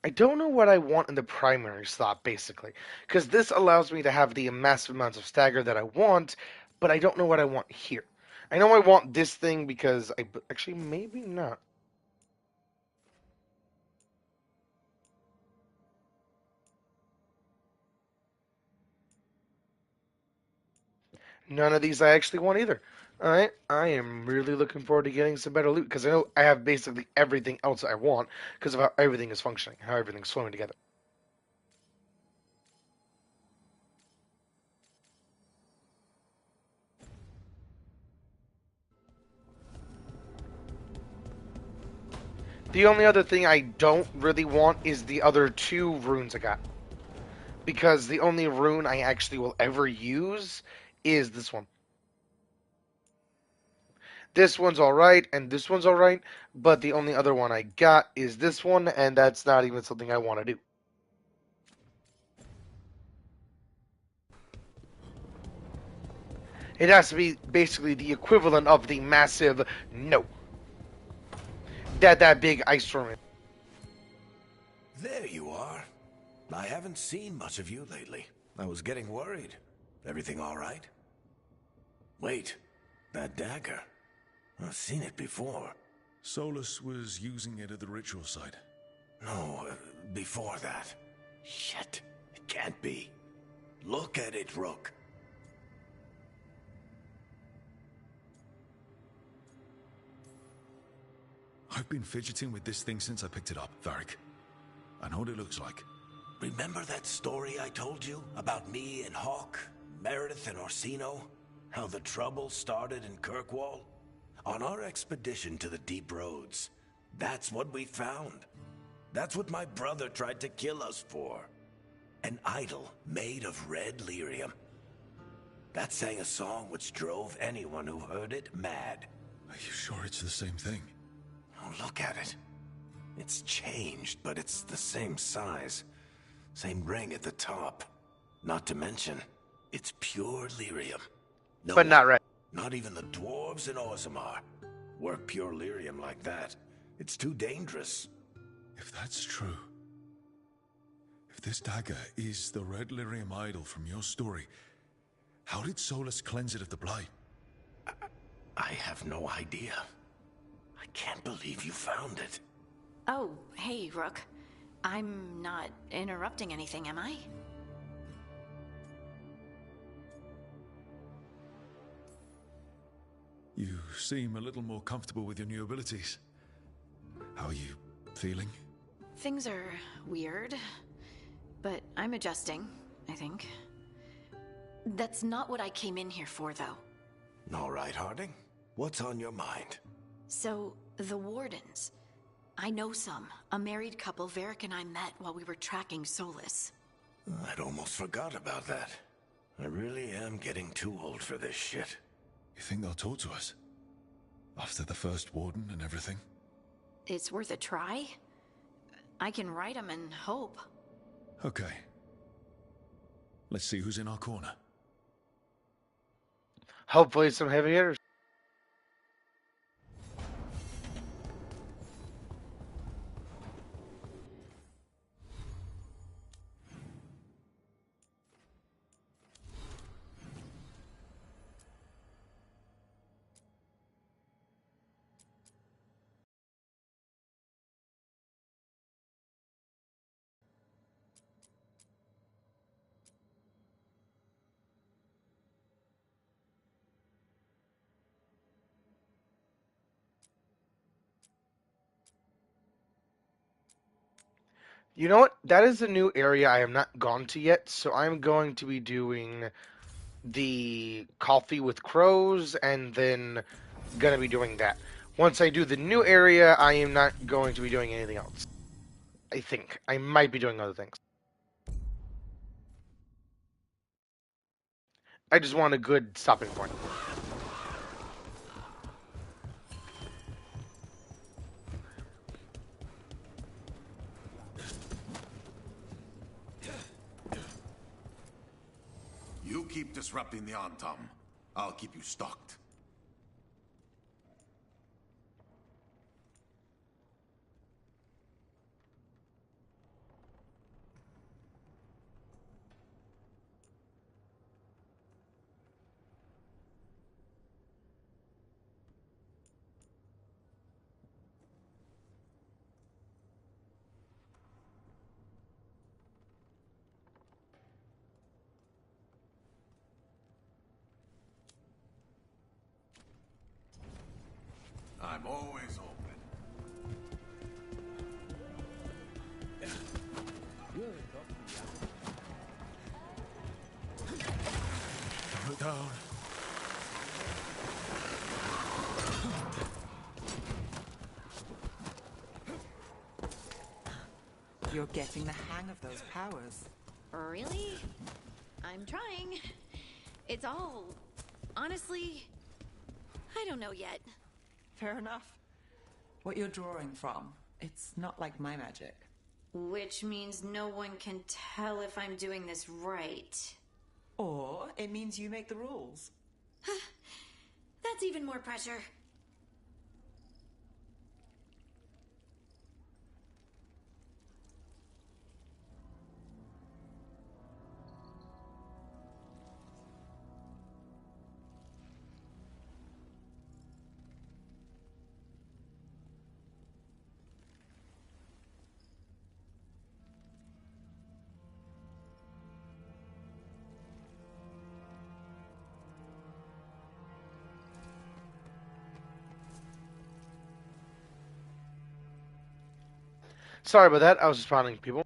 I don't know what I want in the primary slot, basically, because this allows me to have the massive amounts of stagger that I want, but I don't know what I want here. I know I want this thing because actually maybe not. None of these I actually want either. Alright, I am really looking forward to getting some better loot because I know I have basically everything else I want because of how everything is functioning, how everything's flowing together. The only other thing I don't really want is the other 2 runes I got. Because the only rune I actually will ever use is this one. This one's alright, and this one's alright, but the only other one I got is this one, and that's not even something I want to do. It has to be basically the equivalent of the massive no. That big ice storm is. There you are. I haven't seen much of you lately. I was getting worried. Everything all right? Wait, that dagger. I've seen it before. Solus was using it at the ritual site. No, before that. Shit, it can't be. Look at it, Rook. I've been fidgeting with this thing since I picked it up, Varric. I know what it looks like. Remember that story I told you about me and Hawke, Meredith and Orsino? How the trouble started in Kirkwall? On our expedition to the Deep Roads, that's what we found. That's what my brother tried to kill us for. An idol made of red lyrium. That sang a song which drove anyone who heard it mad. Are you sure it's the same thing? Oh, look at it. It's changed, but it's the same size. Same ring at the top. Not to mention, it's pure lyrium. No but not red. Not even the dwarves in Orzammar work pure lyrium like that. It's too dangerous. If that's true, if this dagger is the red lyrium idol from your story, how did Solus cleanse it of the blight? I have no idea. I can't believe you found it. Oh, hey, Rook. I'm not interrupting anything, am I? You seem a little more comfortable with your new abilities. How are you feeling? Things are weird, but I'm adjusting, I think. That's not what I came in here for, though. All right, Harding. What's on your mind? So, the Wardens. I know some. A married couple Varric and I met while we were tracking Solus. I'd almost forgot about that. I really am getting too old for this shit. You think they'll talk to us? After the first warden and everything? It's worth a try. I can write them and hope. Okay. Let's see who's in our corner. Hopefully some heavy hitters. You know what? That is a new area I have not gone to yet, so I'm going to be doing the coffee with crows and then gonna be doing that. Once I do the new area, I am not going to be doing anything else. I think. I might be doing other things. I just want a good stopping point. You keep disrupting the Antam. I'll keep you stocked. I'm always open. Look down. You're getting the hang of those powers. Really? I'm trying. It's all... honestly... I don't know yet. Fair enough. What you're drawing from, it's not like my magic. Which means no one can tell if I'm doing this right. Or it means you make the rules. That's even more pressure. Sorry about that. I was responding to people.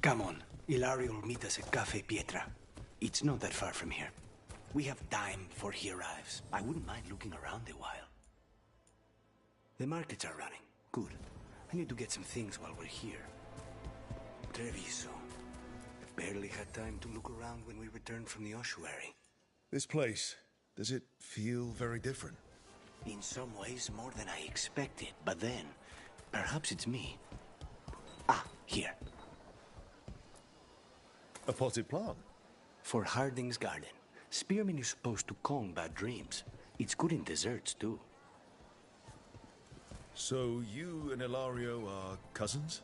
Come on. Ilario will meet us at Cafe Pietra. It's not that far from here. We have time before he arrives. I wouldn't mind looking around a while. The markets are running. Good. I need to get some things while we're here. Treviso. Barely had time to look around when we returned from the ossuary. This place, does it feel very different? In some ways, more than I expected. But then, perhaps it's me. Ah, here. A potted plant? For Harding's garden. Spearmint is supposed to calm bad dreams. It's good in desserts, too. So you and Ilario are cousins?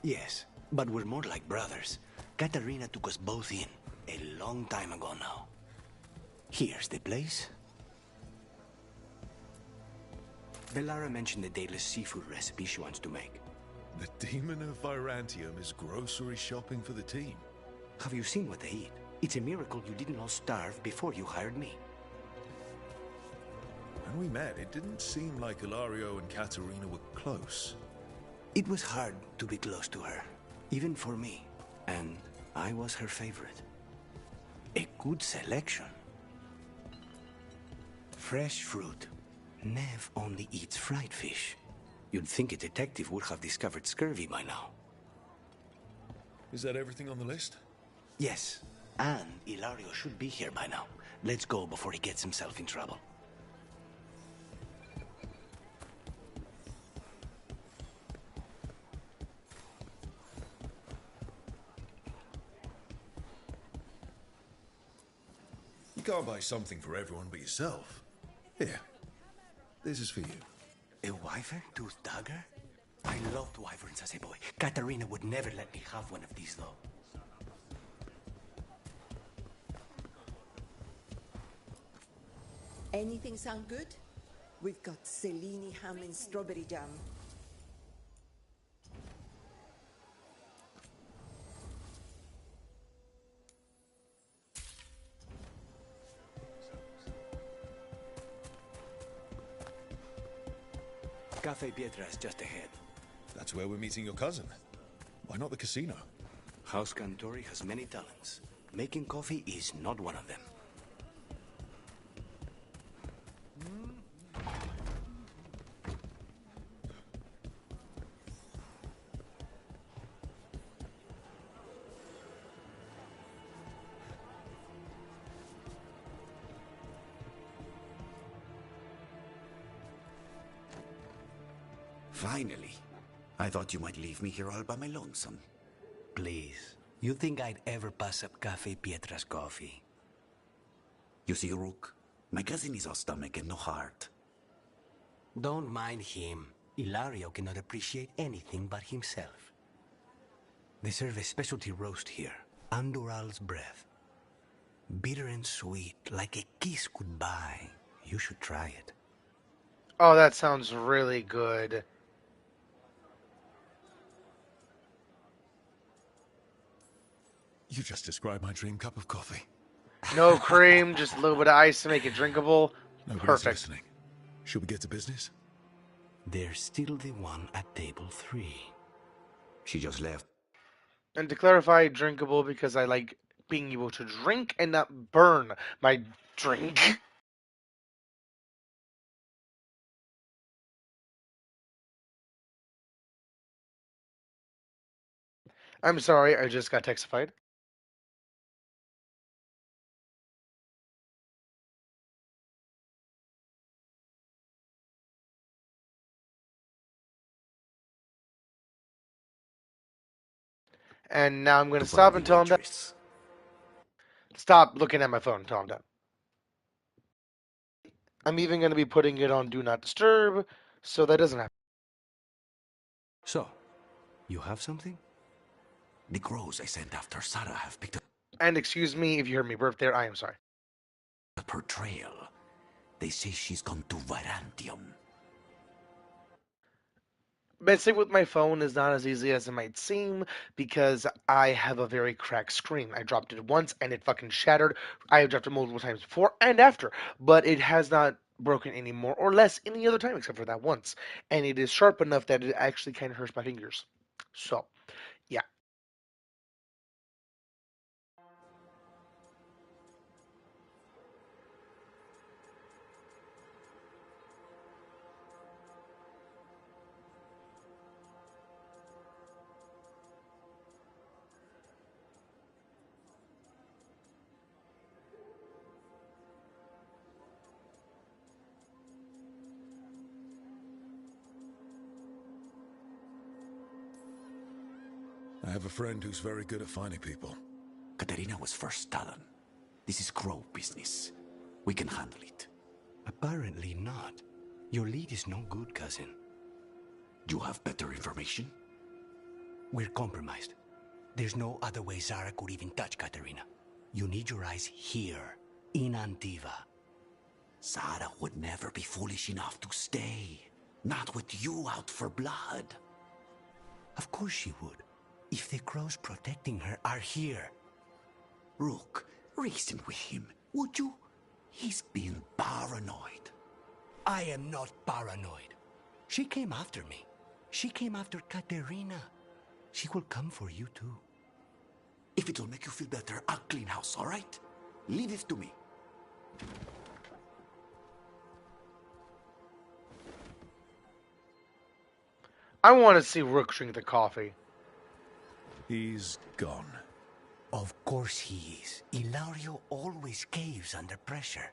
Yes, but we're more like brothers. Katarina took us both in, a long time ago now. Here's the place. Bellara mentioned the dayless seafood recipe she wants to make. The Demon of Virantium is grocery shopping for the team. Have you seen what they eat? It's a miracle you didn't all starve before you hired me. When we met, it didn't seem like Ilario and Katarina were close. It was hard to be close to her, even for me. And I was her favorite. A good selection. Fresh fruit. Nev only eats fried fish. You'd think a detective would have discovered scurvy by now. Is that everything on the list? Yes, and Ilario should be here by now. Let's go before he gets himself in trouble. You can't buy something for everyone but yourself. Here, this is for you. A wyvern-toothed dagger? I loved wyverns as a boy. Katarina would never let me have one of these, though. Anything sound good? We've got Cellini ham and strawberry jam. Cafe Pietra is just ahead. That's where we're meeting your cousin. Why not the casino? House Cantori has many talents. Making coffee is not one of them. Finally. I thought you might leave me here all by my lonesome. Please. You think I'd ever pass up Cafe Pietra's coffee? You see, Rook, my cousin is all stomach and no heart. Don't mind him. Ilario cannot appreciate anything but himself. They serve a specialty roast here, Andoral's breath. Bitter and sweet, like a kiss goodbye. You should try it. Oh, that sounds really good. You just described my dream cup of coffee. No cream, just a little bit of ice to make it drinkable. Nobody's Perfect. listening. Should we get to business? There's still the one at table 3. She just left. And to clarify, drinkable because I like being able to drink and not burn my drink. I'm sorry, I just got texified. And now I'm going to stop and tell him that. Stop looking at my phone and tell him that. I'm even going to be putting it on Do Not Disturb, so that doesn't happen. So, you have something? The crows I sent after Sarah have picked up And excuse me if you heard me burp there, I am sorry. her trail. They say she's gone to Varantium. Messing with my phone is not as easy as it might seem because I have a very cracked screen. I dropped it once and it fucking shattered. I have dropped it multiple times before and after, but it has not broken any more or less any other time except for that once. And it is sharp enough that it actually kind of hurts my fingers. So, yeah. I have a friend who's very good at finding people. Katerina was first talon. This is crow business. We can handle it. Apparently not. Your lead is no good, cousin. You have better information? We're compromised. There's no other way Zara could even touch Katerina. You need your eyes here, in Antiva. Zara would never be foolish enough to stay. Not with you out for blood. Of course she would. If the crows protecting her are here. Rook, reason with him, would you? He's being paranoid. I am not paranoid. She came after me. She came after Katerina. She will come for you too. If it'll make you feel better, I'll clean house, all right? Leave it to me. I want to see Rook drink the coffee. He's gone. Of course he is. Ilario always caves under pressure.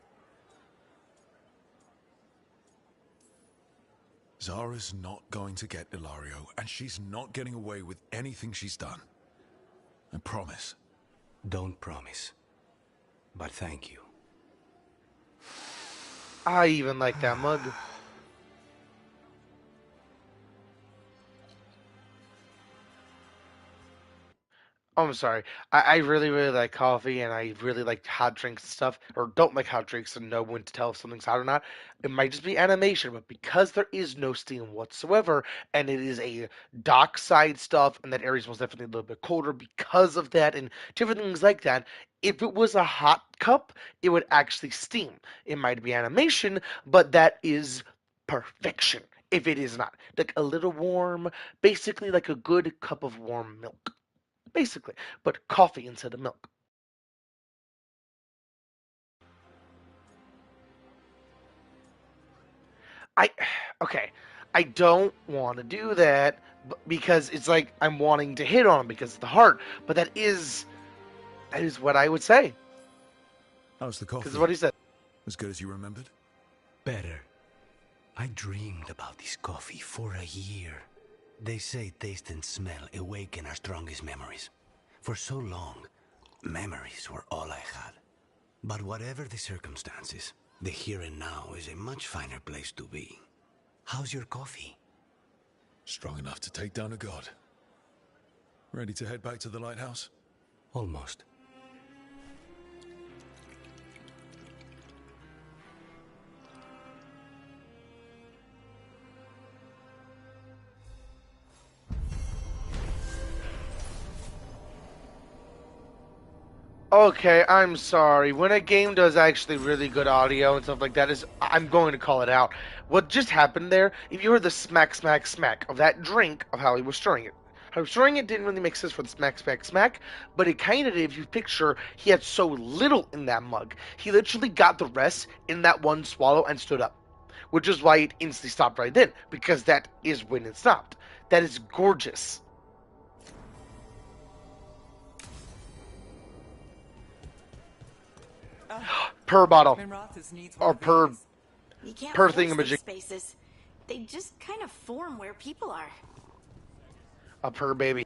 Zara's not going to get Ilario, and she's not getting away with anything she's done. I promise. Don't promise. But thank you. I even like that mug. Oh, I'm sorry. I really, really like coffee, and I really like hot drinks and stuff, or don't like hot drinks and know when to tell if something's hot or not. It might just be animation, but because there is no steam whatsoever, and it is a dockside stuff, and that area's most definitely a little bit colder because of that, and different things like that, if it was a hot cup, it would actually steam. It might be animation, but that is perfection. If it is not. Like a little warm, basically like a good cup of warm milk. Basically, but coffee instead of milk. Okay, I don't want to do that because it's like I'm wanting to hit on him because of the heart, but that is what I would say. How's the coffee? Because what he said. As good as you remembered? Better. I dreamed about this coffee for a year. They say taste and smell awaken our strongest memories. For so long, memories were all I had. But whatever the circumstances, the here and now is a much finer place to be. How's your coffee? Strong enough to take down a god. Ready to head back to the lighthouse? Almost. Okay, I'm sorry. When a game does actually really good audio and stuff like that, I'm going to call it out. What just happened there, if you heard the smack, smack, smack of that drink, of how he was stirring it. How he was stirring it didn't really make sense for the smack, smack, smack, but it kind of did if you picture he had so little in that mug. He literally got the rest in that one swallow and stood up. Which is why it instantly stopped right then, because that is when it stopped. That is gorgeous. Per bottle. Or per You can't per force thingamajig. these spaces. They just kind of form where people are. A per baby.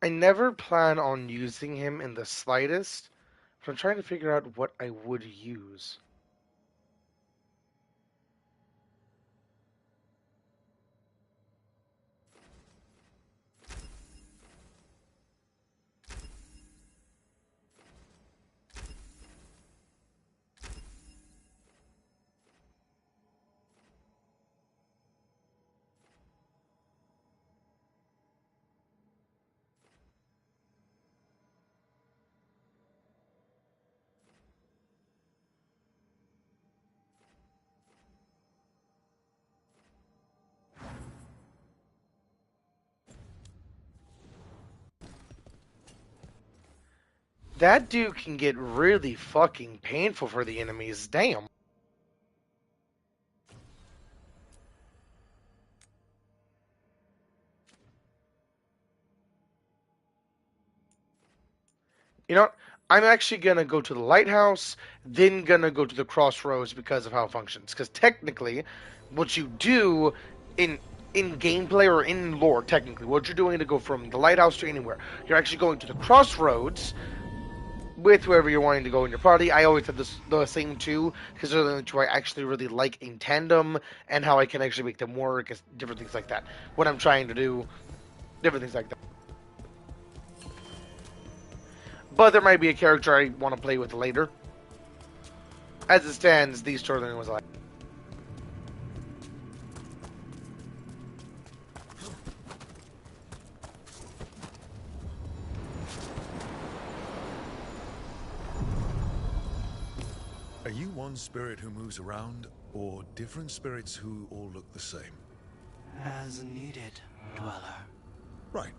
I never plan on using him in the slightest, but I'm trying to figure out what I would use. That dude can get really fucking painful for the enemies. Damn. You know what? I'm actually gonna go to the lighthouse, then gonna go to the crossroads because of how it functions. Because technically, what you do in gameplay or in lore, technically, what you're doing to go from the lighthouse to anywhere, you're actually going to the crossroads with whoever you're wanting to go in your party. I always have the same two because they're the only two I actually really like in tandem, and how I can actually make them work, and different things like that. What I'm trying to do, different things like that. But there might be a character I want to play with later. As it stands, these two are the ones I like. Are you one spirit who moves around, or different spirits who all look the same? As needed, Dweller. Right.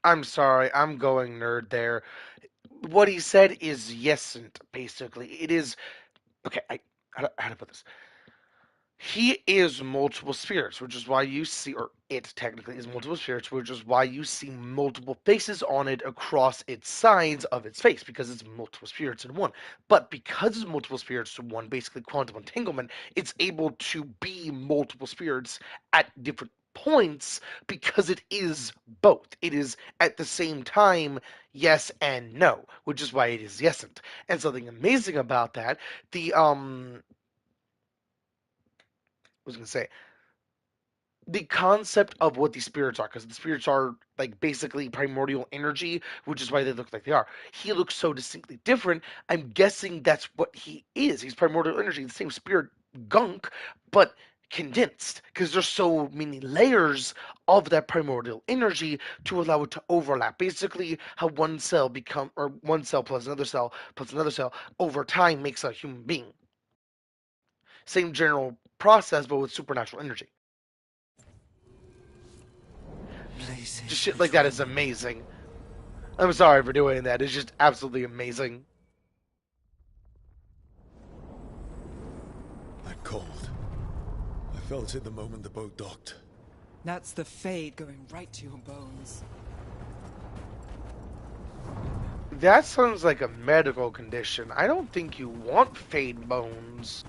I'm sorry, I'm going nerd there. What he said is yesn't, basically. It is... Okay, how to put this? He is multiple spirits, which is why you see, or it technically is multiple spirits, which is why you see multiple faces on it across its sides of its face, because it's multiple spirits in one. But because it's multiple spirits in one, basically quantum entanglement, it's able to be multiple spirits at different points because it is both. It is at the same time yes and no, which is why it is yesn't. And something amazing about that, was going to say, the concept of what these spirits are, because the spirits are like basically primordial energy, which is why they look like they are. He looks so distinctly different. I'm guessing that's what he is. He's primordial energy, the same spirit gunk, but condensed, because there's so many layers of that primordial energy to allow it to overlap. Basically, how one cell plus another cell over time makes a human being. Same general process, but with supernatural energy. Just shit like that is amazing. I'm sorry for doing that. It's just absolutely amazing. That cold. I felt it the moment the boat docked. That's the Fade going right to your bones. That sounds like a medical condition. I don't think you want Fade bones.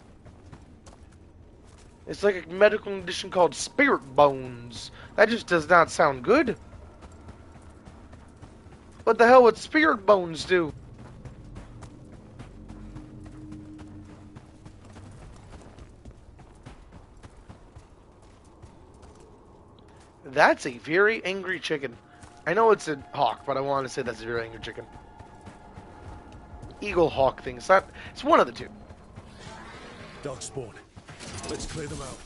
It's like a medical condition called spirit bones. That just does not sound good. What the hell would spirit bones do? That's a very angry chicken. I know it's a hawk, but I want to say that's a very angry chicken. Eagle hawk thing. It's one of the two. Dark spawn. Let's clear them out.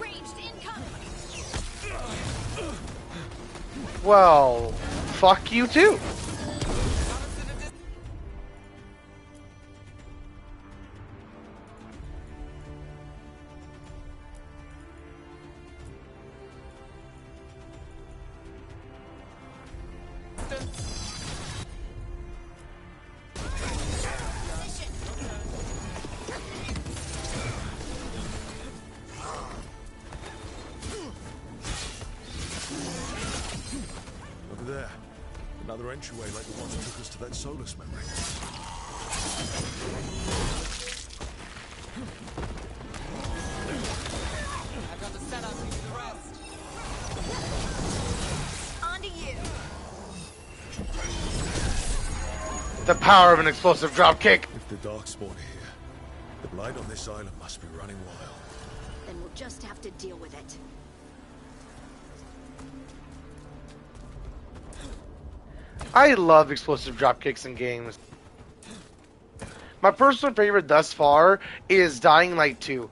Ranged income. Well, fuck you too. Over there. Another entryway like the one that took us to that Solus memory. I've got the setup to the rest. On to you. The power of an explosive dropkick. If the Darkspawn are here, the blight on this island must be running wild. Then we'll just have to deal with it. I love explosive dropkicks in games. My personal favorite thus far is Dying Light 2.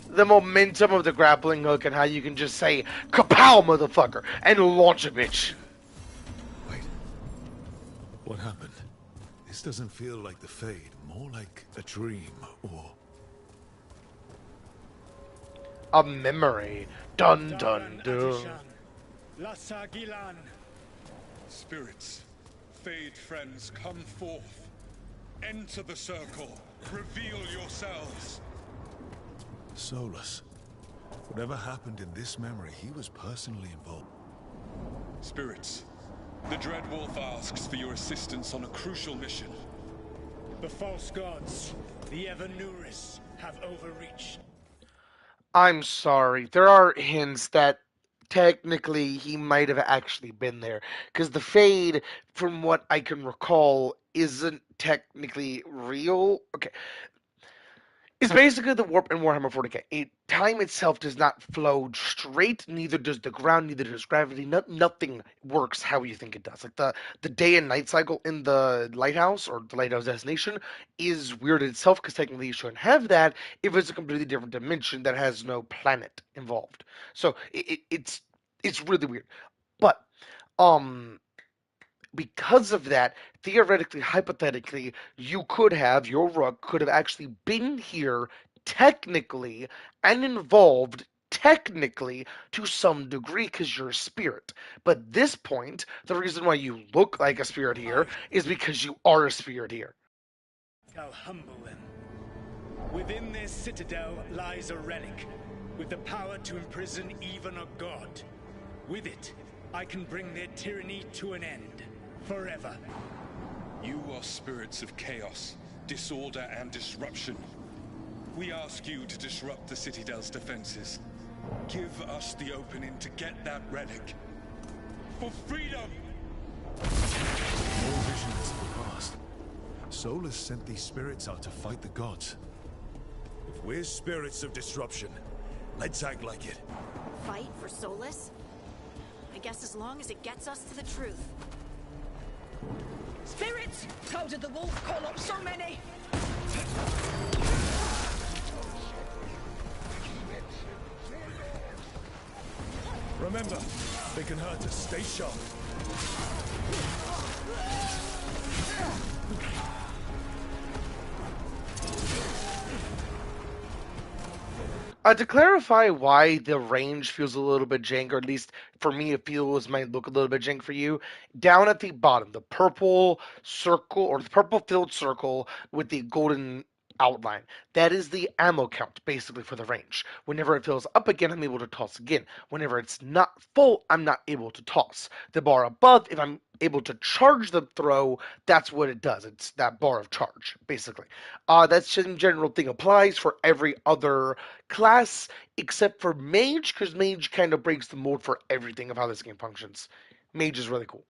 The momentum of the grappling hook and how you can just say, "Kapow, motherfucker," and launch a bitch. Wait. What happened? This doesn't feel like the Fade, more like a dream, or... A memory. Dun dun dun. Lasagilan. Spirits, Fade friends, come forth. Enter the circle. Reveal yourselves. Solus. Whatever happened in this memory, he was personally involved. Spirits, the Dread Wolf asks for your assistance on a crucial mission. The false gods, the Evanuris, have overreached. I'm sorry. There are hints that technically he might have actually been there. Because the Fade, from what I can recall, isn't technically real. Okay. It's basically the warp in Warhammer 40k. Time itself does not flow straight, neither does the ground, neither does gravity. Nothing works how you think it does. Like the day and night cycle in the lighthouse, or the lighthouse destination, is weird itself, because technically you shouldn't have that if it's a completely different dimension that has no planet involved. So it's really weird. But because of that, theoretically, hypothetically, your Rook could have actually been here technically and involved technically to some degree, because you're a spirit. But at this point, the reason why you look like a spirit here is because you are a spirit here. I'll humble them. Within this citadel lies a relic, with the power to imprison even a god. With it, I can bring their tyranny to an end. Forever. You are spirits of chaos, disorder, and disruption. We ask you to disrupt the Citadel's defenses. Give us the opening to get that relic. For freedom! More visions of the past. Solus sent these spirits out to fight the gods. If we're spirits of disruption, let's act like it. Fight for Solus? I guess as long as it gets us to the truth. Spirits! How did the wolf call up so many? Remember, they can hurt us. Stay sharp. To clarify why the range feels a little bit jank, or at least for me it feels might look a little bit jank for you, down at the bottom, the purple circle, or the purple filled circle with the golden outline, that is the ammo count, basically, for the range. Whenever it fills up again, I'm able to toss again. Whenever it's not full, I'm not able to toss. The bar above, if I'm able to charge the throw, that's what it does. It's that bar of charge, basically. That's in general thing applies for every other class except for mage, because mage kind of breaks the mold for everything of how this game functions. Mage is really cool.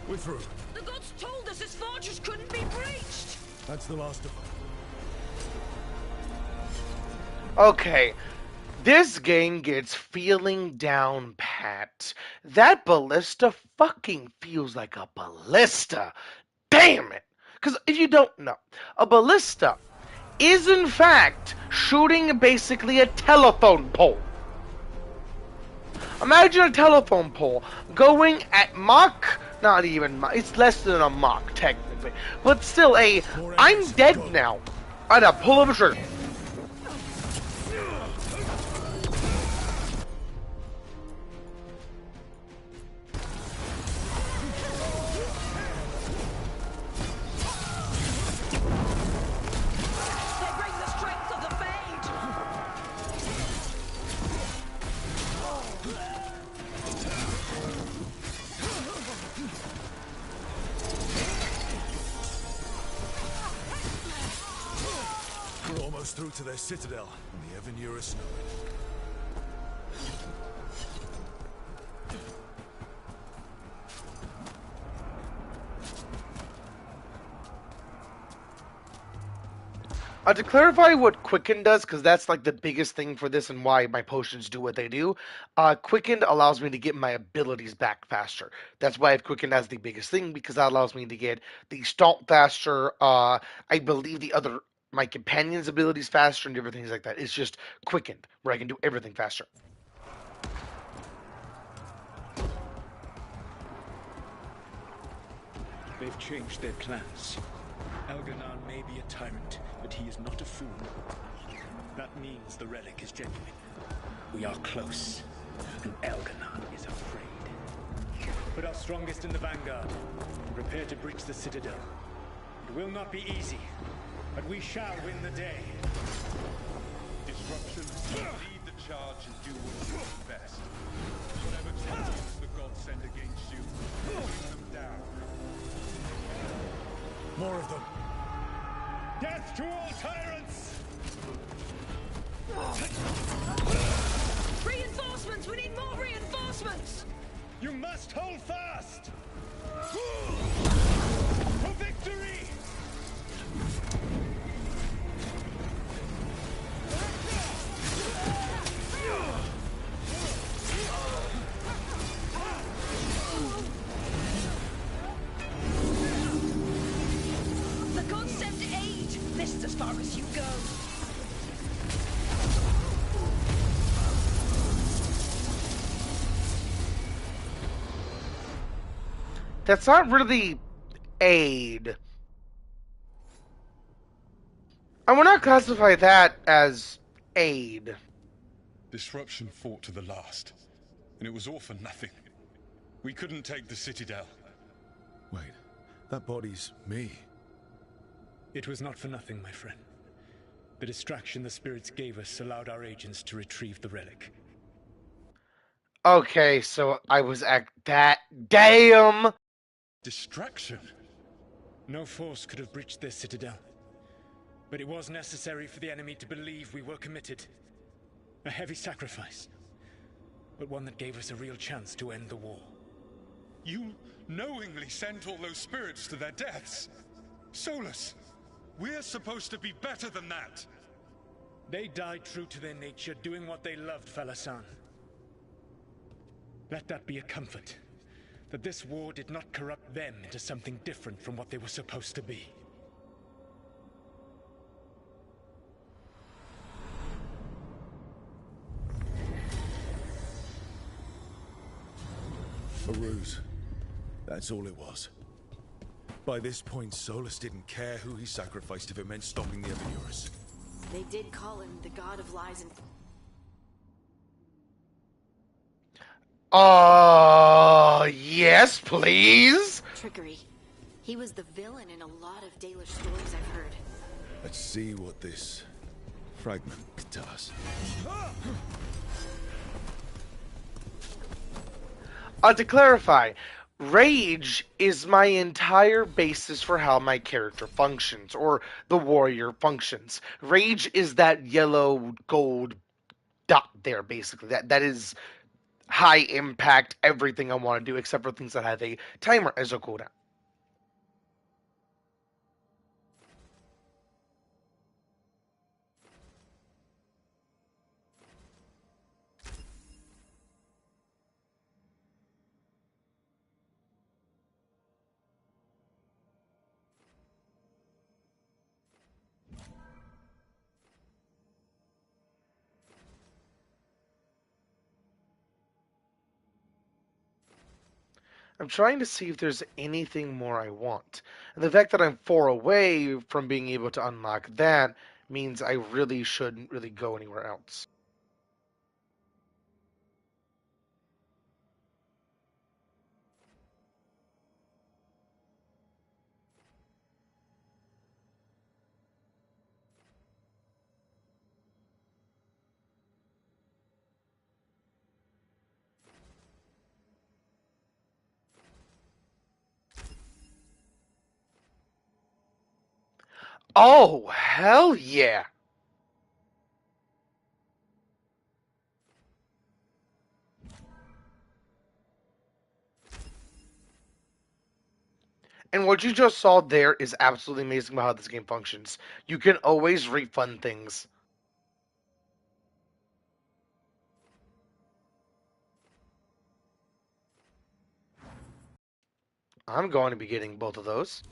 We're through. The gods told us this fortress couldn't be breached! That's the last of them. Okay, this game gets feeling down pat. That ballista fucking feels like a ballista. Damn it! Because if you don't know, a ballista is in fact shooting basically a telephone pole. Imagine a telephone pole going at Mach, not even Mach, it's less than a Mach technically, but still I'm dead now, at a pull of a trigger. We're almost through to their citadel, and the Evan Eurus know it. To clarify what Quicken does, because that's like the biggest thing for this and why my potions do what they do, Quicken allows me to get my abilities back faster. That's why I've Quicken as the biggest thing, because that allows me to get the stomp faster, I believe my companion's abilities faster and different things like that. It's just Quickened, where I can do everything faster. They've changed their plans. Elganon may be a tyrant, but he is not a fool. That means the relic is genuine. We are close, and Elganon is afraid. Put our strongest in the vanguard, and prepare to breach the citadel. It will not be easy, but we shall win the day. Disruption, lead the charge and do what you do best. Whatever tactics the gods send against you, bring them down. More of them. Death to all tyrants! Reinforcements! We need more reinforcements! You must hold fast! For victory! The gods sent aid! This is as far as you go. That's not really aid. I would not classify that as aid. Disruption fought to the last, and it was all for nothing. We couldn't take the Citadel. Wait, that body's me. It was not for nothing, my friend. The distraction the spirits gave us allowed our agents to retrieve the relic. Okay, so I was at that. Damn! Distraction? No force could have breached their citadel. But it was necessary for the enemy to believe we were committed. A heavy sacrifice, but one that gave us a real chance to end the war. You knowingly sent all those spirits to their deaths. Solus, we're supposed to be better than that. They died true to their nature, doing what they loved, Falasan. Let that be a comfort, that this war did not corrupt them into something different from what they were supposed to be. A ruse. That's all it was. By this point, Solus didn't care who he sacrificed if it meant stopping the Evilurus. They did call him the god of lies and... Yes, please? trickery. He was the villain in a lot of Dalish stories I've heard. Let's see what this fragment does. To clarify, rage is my entire basis for how my character functions, or the warrior functions. Rage is that yellow gold dot there, basically. That is high impact, everything I want to do, except for things that have a timer as a cooldown. I'm trying to see if there's anything more I want. And the fact that I'm 4 away from being able to unlock that means I really shouldn't really go anywhere else. Oh, hell yeah! And what you just saw there is absolutely amazing about how this game functions. You can always refund things. I'm going to be getting both of those.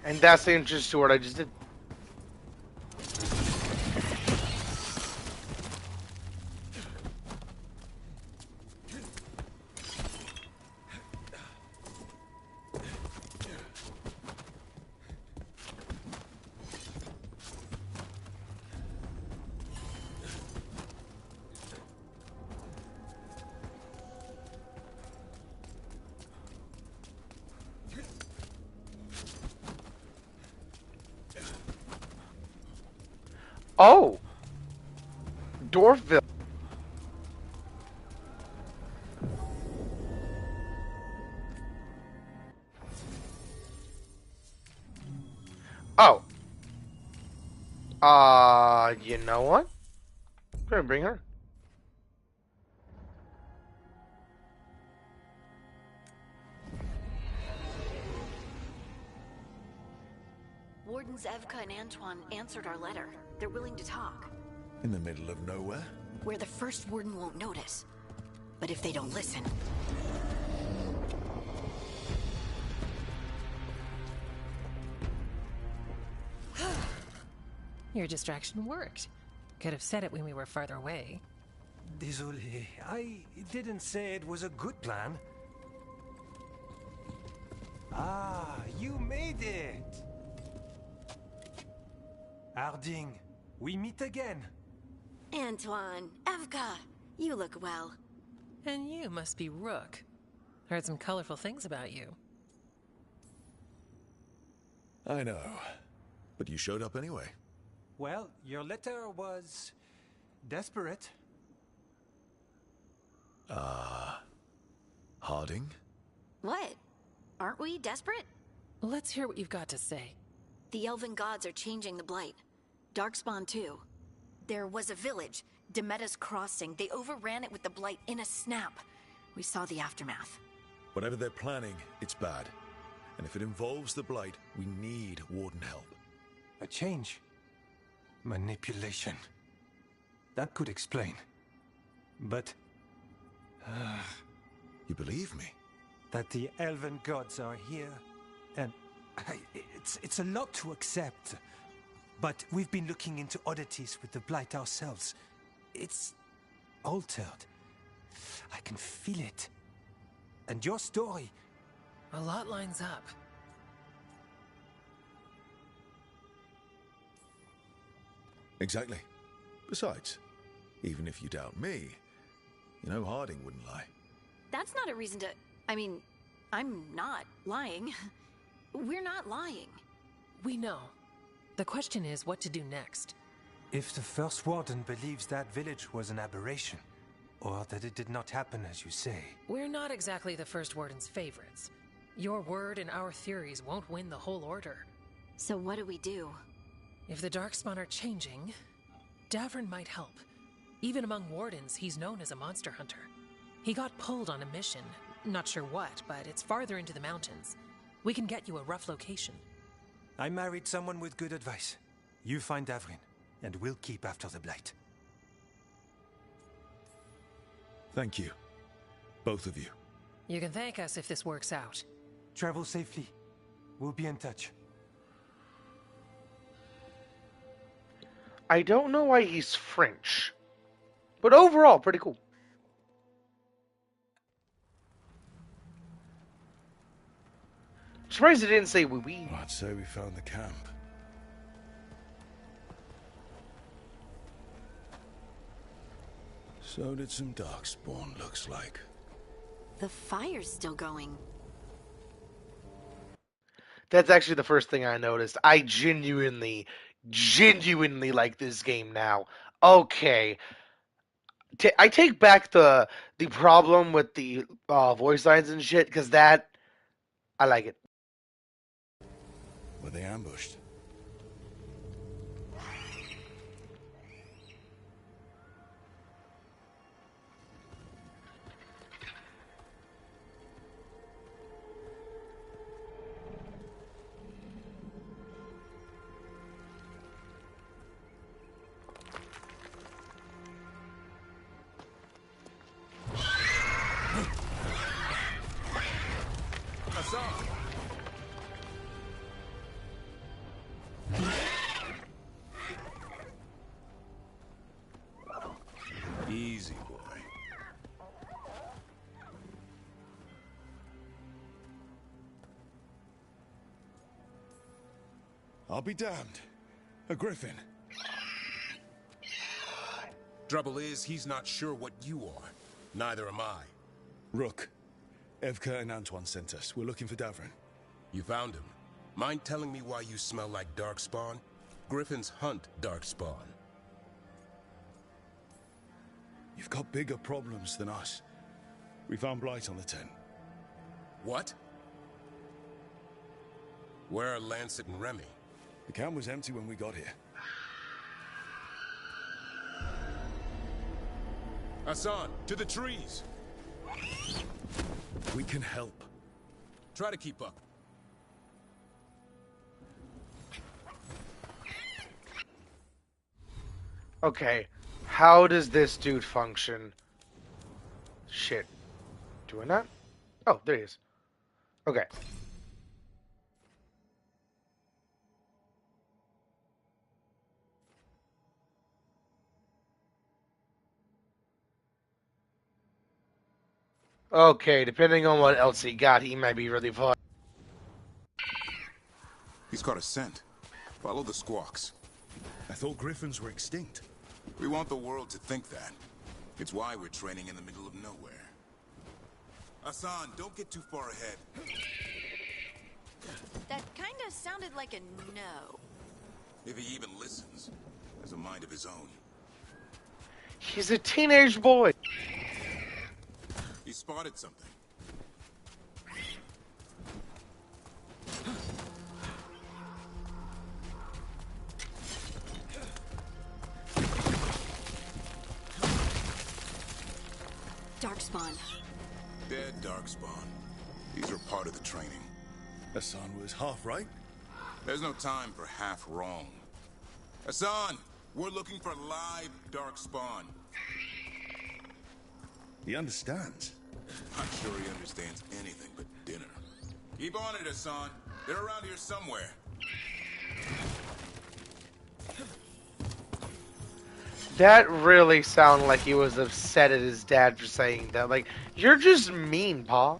And that's the interest to what I just did. Oh! Dwarfville. Oh. You know what? I'm gonna bring her. Wardens Evka and Antoine answered our letter. They're willing to talk. In the middle of nowhere? where the First Warden won't notice. But if they don't listen... Your distraction worked. Could have said it when we were farther away. Désolé, I didn't say it was a good plan. Ah, you made it! Harding, we meet again. Antoine, Evka, you look well. And you must be Rook. Heard some colorful things about you. I know. But you showed up anyway. Well, your letter was... desperate. Harding? What? Aren't we desperate? Let's hear what you've got to say. The Elven Gods are changing the Blight. Darkspawn too. There was a village, Demetta's Crossing. They overran it with the Blight in a snap. We saw the aftermath. Whatever they're planning, it's bad. And if it involves the Blight, we need Warden help. A change? Manipulation. That could explain. But... You believe me? That the Elven Gods are here, and... It's a lot to accept. But we've been looking into oddities with the Blight ourselves. It's... altered. I can feel it. And your story... A lot lines up. Exactly. Besides, even if you doubt me, you know Harding wouldn't lie. That's not a reason to... I mean, I'm not lying. We're not lying. We know. The question is what to do next. If the First Warden believes that village was an aberration, or that it did not happen as you say... We're not exactly the First Warden's favorites. Your word and our theories won't win the whole order. So what do we do? If the Darkspawn are changing, Davrin might help. Even among Wardens, he's known as a monster hunter. He got pulled on a mission. Not sure what, but it's farther into the mountains. We can get you a rough location. I married someone with good advice. You find Davrin, and we'll keep after the Blight. Thank you. Both of you. You can thank us if this works out. Travel safely. We'll be in touch. I don't know why he's French, but overall, pretty cool. Surprised he didn't say oui oui. I'd say we found the camp. So did some Darkspawn, looks like. The fire's still going. That's actually the first thing I noticed. I genuinely like this game now. Okay. I take back the problem with the voice lines and shit, because that... I like it. Were they ambushed? Easy, boy. I'll be damned. A griffin. Trouble is, he's not sure what you are. Neither am I. Rook. Evka and Antoine sent us. We're looking for Davrin. You found him. Mind telling me why you smell like Darkspawn? Griffins hunt Darkspawn. You've got bigger problems than us. We found Blight on the tent. What? Where are Lancet and Remy? The camp was empty when we got here. Hassan, to the trees! We can help. Try to keep up. Okay. How does this dude function? Shit. Doing that? Oh, there he is. Okay. Okay, depending on what else he got, he might be really fun. He's caught a scent. Follow the squawks. I thought griffins were extinct. We want the world to think that. It's why we're training in the middle of nowhere. Hassan, don't get too far ahead. That kinda sounded like a no. If he even listens, has a mind of his own. He's a teenage boy. He spotted something. Darkspawn. Dead Darkspawn. These are part of the training. Hassan was half right. There's no time for half wrong. Hassan, we're looking for live Darkspawn. He understands. I'm sure he understands anything but dinner. Keep on it, Hassan. They're around here somewhere. That really sounded like he was upset at his dad for saying that. Like, you're just mean, Pa.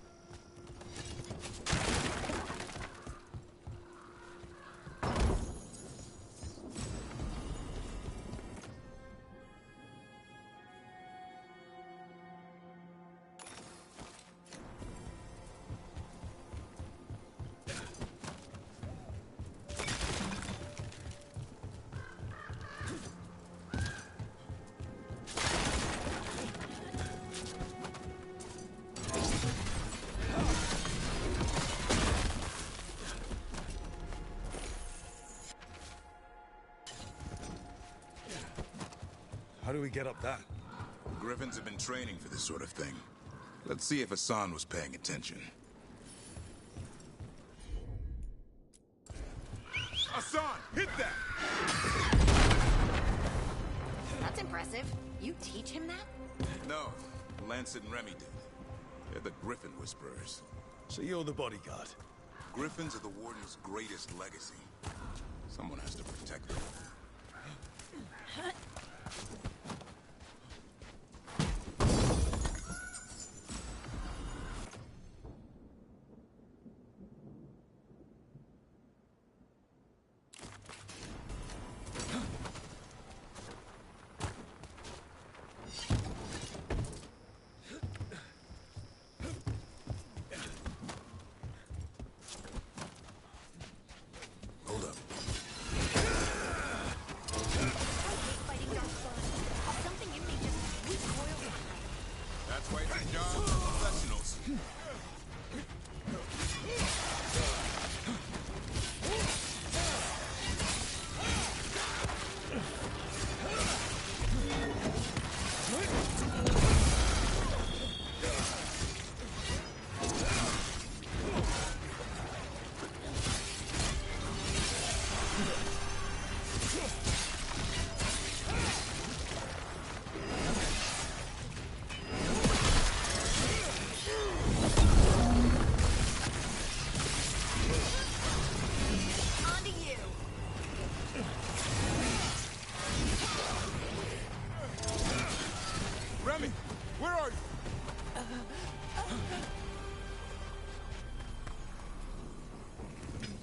How do we get up that? Griffins have been training for this sort of thing. Let's see if Hassan was paying attention. Hassan, hit that! That's impressive. You teach him that? No, Lancet and Remy did. They're the Griffin Whisperers. So you're the bodyguard? Griffins are the Warden's greatest legacy. Someone has to protect them.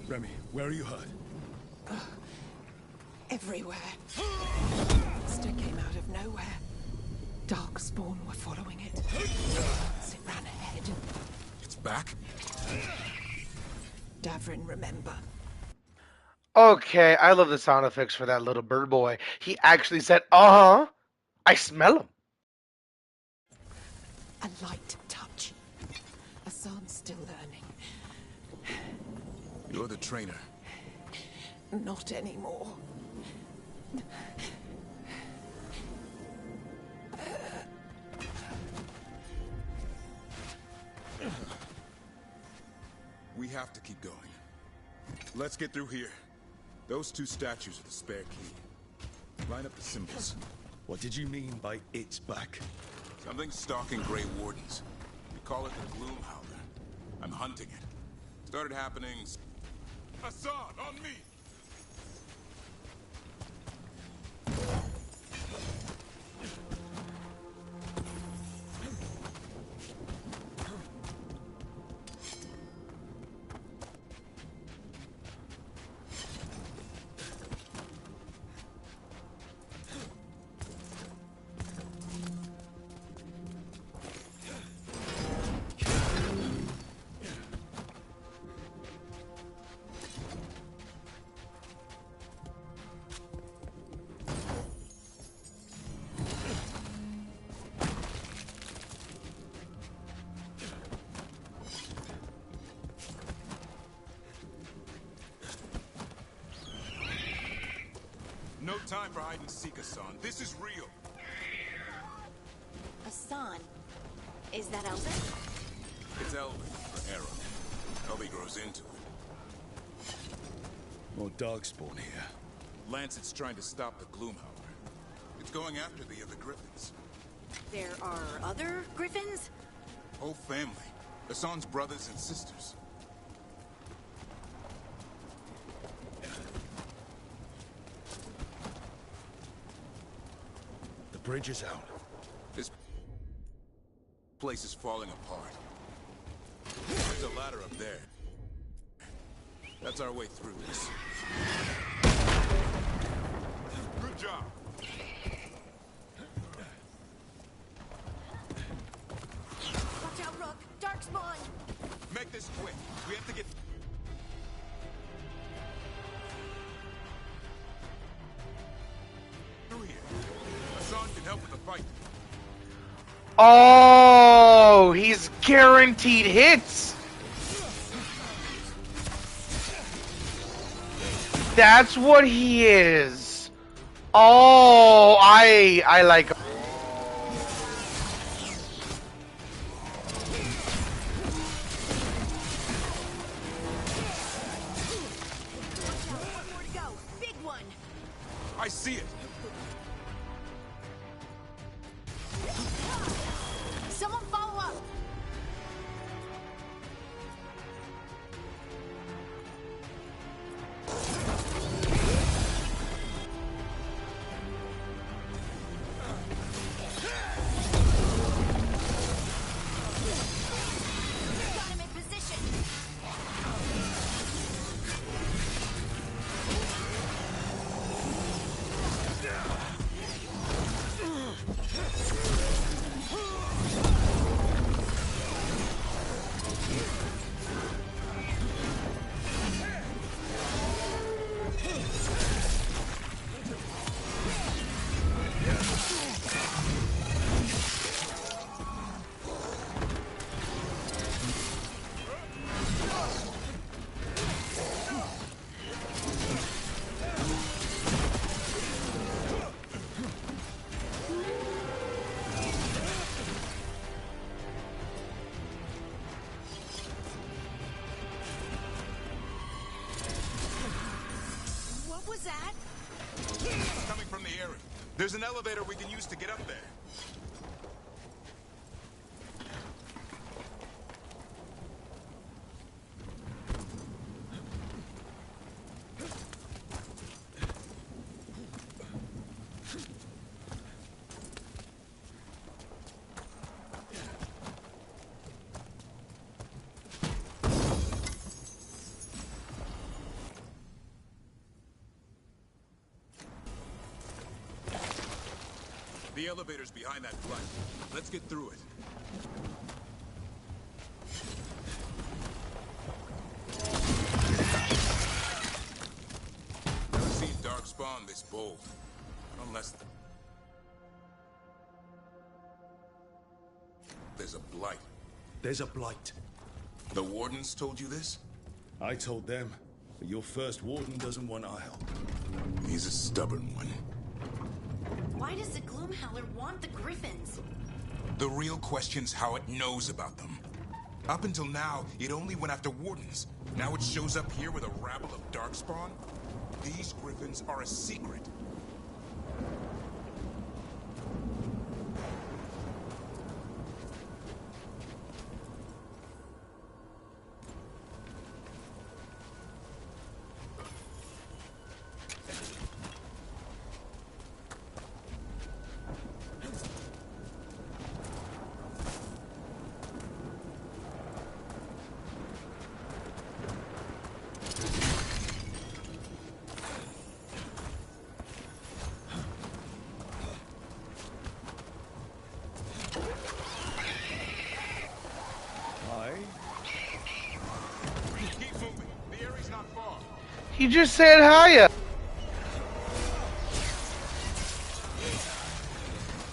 Remy, where are you hurt? Everywhere. Monster came out of nowhere. Darkspawn were following it. As it ran ahead. It's back? Davrin, remember. Okay, I love the sound effects for that little bird boy. He actually said, uh-huh, I smell him. A light touch. Hassan's still learning. You're the trainer. Not anymore. We have to keep going. Let's get through here. Those two statues are the spare key. Line up the symbols. What did you mean by it's back? Something stalking Grey Wardens. We call it the Gloomhowler. I'm hunting it. Started happening... Hassan, on me! No time for hide and seek, Hassan. This is real. Hassan? Is that Elvin? It's Elvin, or Arrow. Elvie grows into it. More Darkspawn here. Lancet's trying to stop the Gloomhowler. It's going after the other Griffins. There are other Griffins? Whole family. Hassan's brothers and sisters. The bridge is out. This place is falling apart. There's a ladder up there. That's our way through this. Good job. Watch out, Rook! Darkspawn! Make this quick. We have to get... through here. Hassan can help with the fight. Oh, he's guaranteed hits. That's what he is. Oh, I like. More to go. Big one. I see it. Someone follow up. Got him in position. What was that? Coming from the area. There's an elevator we can use to get up there. The elevator's behind that flight. Let's get through it. Never seen Darkspawn this bold. Unless... there's a blight. There's a blight. The Wardens told you this? I told them, but your first Warden doesn't want our help. He's a stubborn one. Why does the Gloomhowler want the Griffins? The real question's how it knows about them. Up until now, it only went after Wardens. Now it shows up here with a rabble of Darkspawn? These Griffins are a secret. He just said hiya.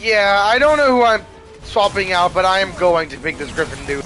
Yeah, I don't know who I'm swapping out, but I am going to pick this Griffin dude.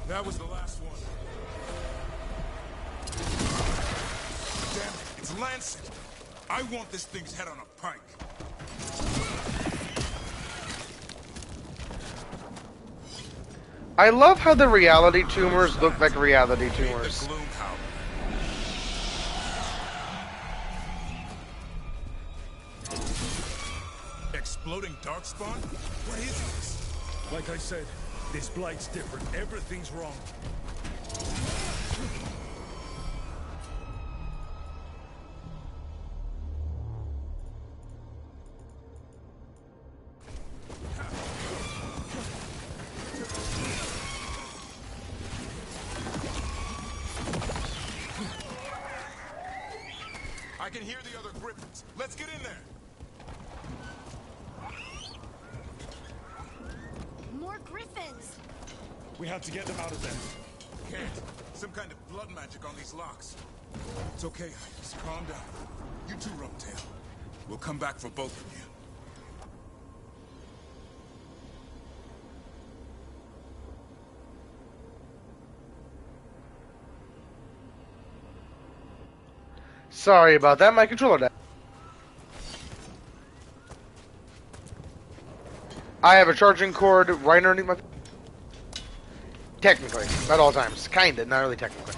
That was the last one. Damn it, it's Lancet. I want this thing's head on a pike. I love how the reality tumors look like reality tumors. Exploding darkspawn? What is this? Like I said, this blight's different. Everything's wrong. I can hear the other Griffins. Let's get in there. More Griffins! We have to get them out of there. Can't. Some kind of blood magic on these locks. It's okay, just calm down. You too, Rumtail. We'll come back for both of you. Sorry about that, my controller died. I have a charging cord right underneath my... Technically, at all times. Kinda, not really technically.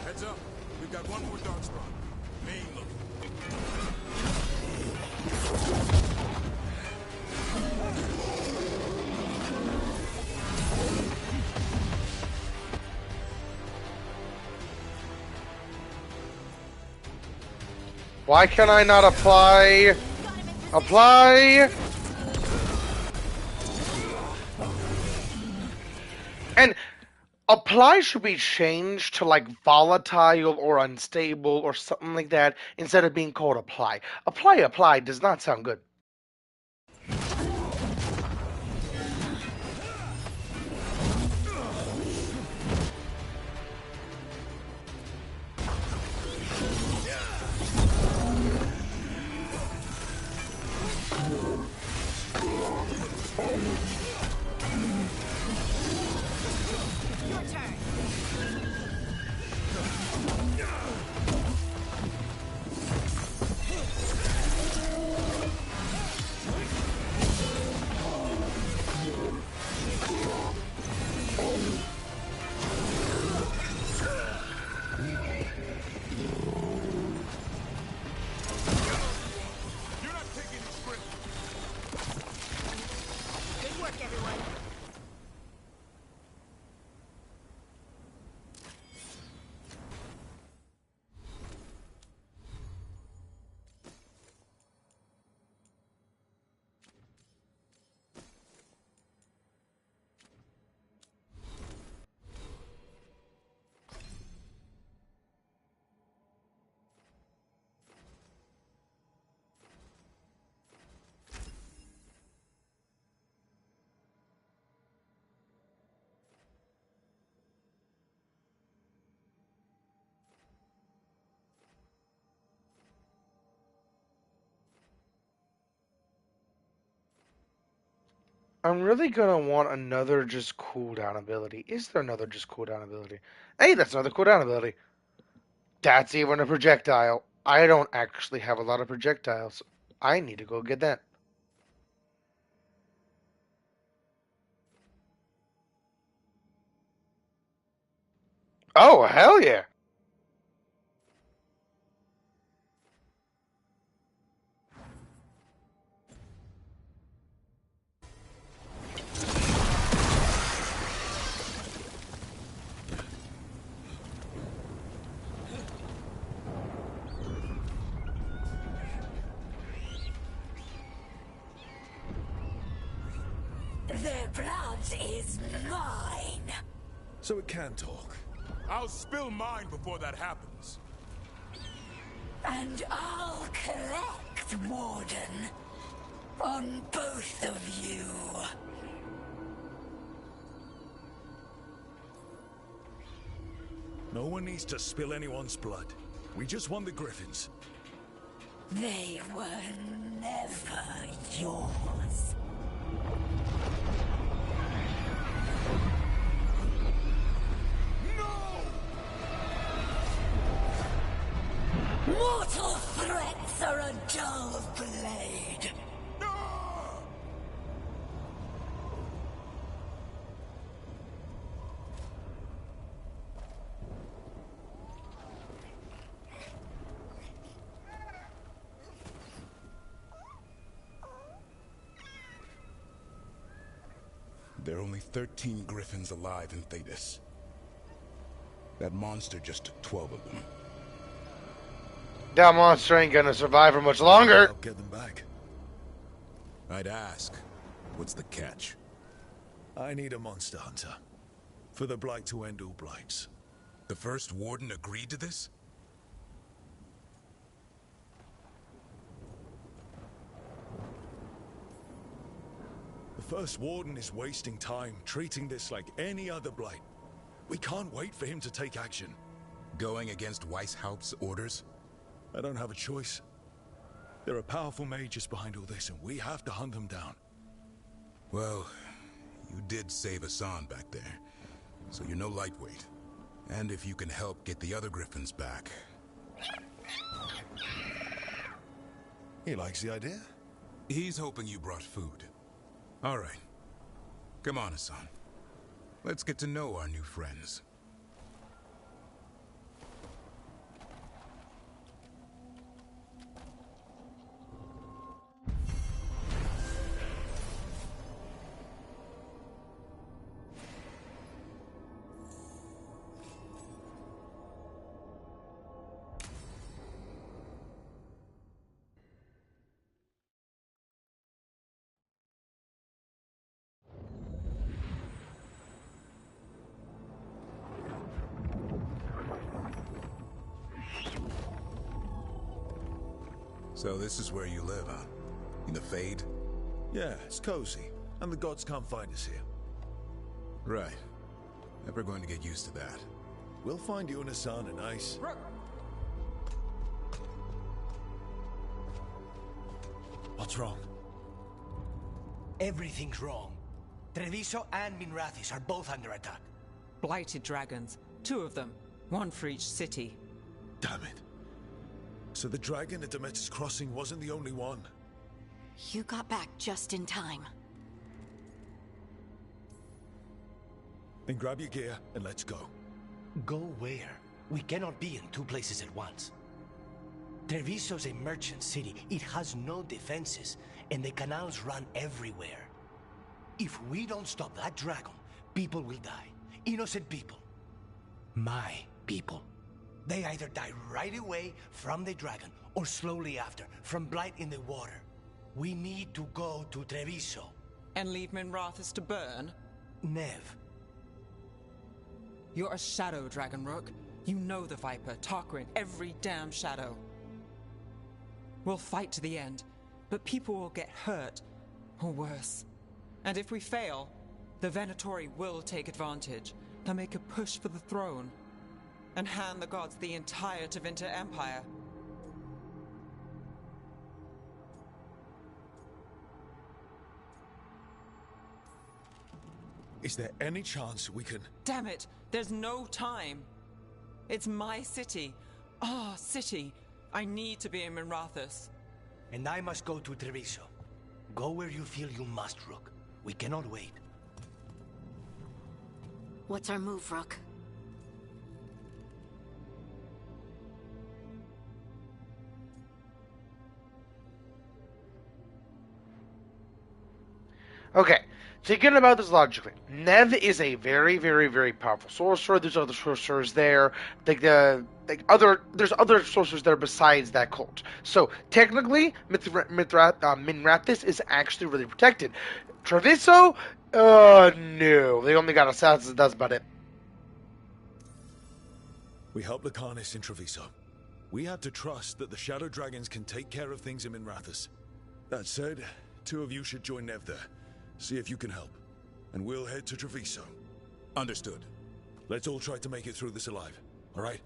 Heads up. We've got one more darkspawn. Main look. Why can I not apply? Apply! And apply should be changed to like volatile or unstable or something like that instead of being called apply. Apply does not sound good. I'm really gonna want another just cooldown ability. Is there another just cooldown ability? Hey, that's another cooldown ability. That's even a projectile. I don't actually have a lot of projectiles. I need to go get that. Oh, hell yeah. Their blood is mine. So it can talk. I'll spill mine before that happens. And I'll collect, Warden. On both of you. No one needs to spill anyone's blood. We just want the Griffins. They were never yours. Mortal threats are a dull blade. There are only 13 Griffins alive in Thetis. That monster just took 12 of them. That monster ain't gonna survive for much longer. I'll get them back. I'd ask, what's the catch? I need a monster hunter. For the Blight to end all blights. The first Warden agreed to this? The First Warden is wasting time treating this like any other blight. We can't wait for him to take action. Going against Weishaupt's orders? I don't have a choice. There are powerful mages behind all this, and we have to hunt them down. Well, you did save Hassan back there, so you're no lightweight. And if you can help get the other Griffins back... He likes the idea? He's hoping you brought food. All right. Come on, Hassan. Let's get to know our new friends. So this is where you live, huh? In the Fade? Yeah, it's cozy. And the gods can't find us here. Right. Never going to get used to that. We'll find you and Hassan and Ice. What's wrong? Everything's wrong. Treviso and Minrathis are both under attack. Blighted dragons. 2 of them. 1 for each city. Damn it. So the dragon at Demeter's Crossing wasn't the only one. You got back just in time. Then grab your gear and let's go. Go where? We cannot be in 2 places at once. Treviso's a merchant city. It has no defenses, and the canals run everywhere. If we don't stop that dragon, people will die. Innocent people. My people. They either die right away from the dragon, or slowly after, from blight in the water. We need to go to Treviso. And leave Minrathis to burn? Nev. You're a shadow, Dragon Rook. You know the Viper, Tarquin, every damn shadow. We'll fight to the end, but people will get hurt, or worse. And if we fail, the Venatori will take advantage. They'll make a push for the throne, and hand the gods the entire Tevinter Empire. Is there any chance we can... Damn it! There's no time! It's my city. Our city. I need to be in Minrathis. And I must go to Treviso. Go where you feel you must, Rook. We cannot wait. What's our move, Rook? Okay, thinking about this logically, Nev is a very, very, very powerful sorcerer. There's other sorcerers there. There's other sorcerers there besides that cult. So technically, Minrathis is actually really protected. Treviso, no, they only got assassins. That's about it. We help Lucanus in Treviso. We have to trust that the Shadow Dragons can take care of things in Minrathis. That said, 2 of you should join Nev there. See if you can help. And we'll head to Treviso. Understood. Let's all try to make it through this alive, all right?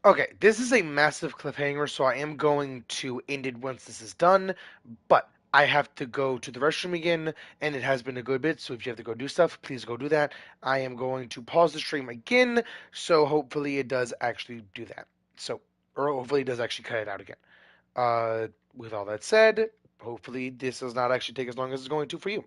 Okay, this is a massive cliffhanger, so I am going to end it once this is done, but I have to go to the restroom again, and it has been a good bit, so if you have to go do stuff, please go do that. I am going to pause the stream again, so hopefully it does actually do that. Or hopefully it does actually cut it out again. With all that said, hopefully this does not actually take as long as it's going to for you.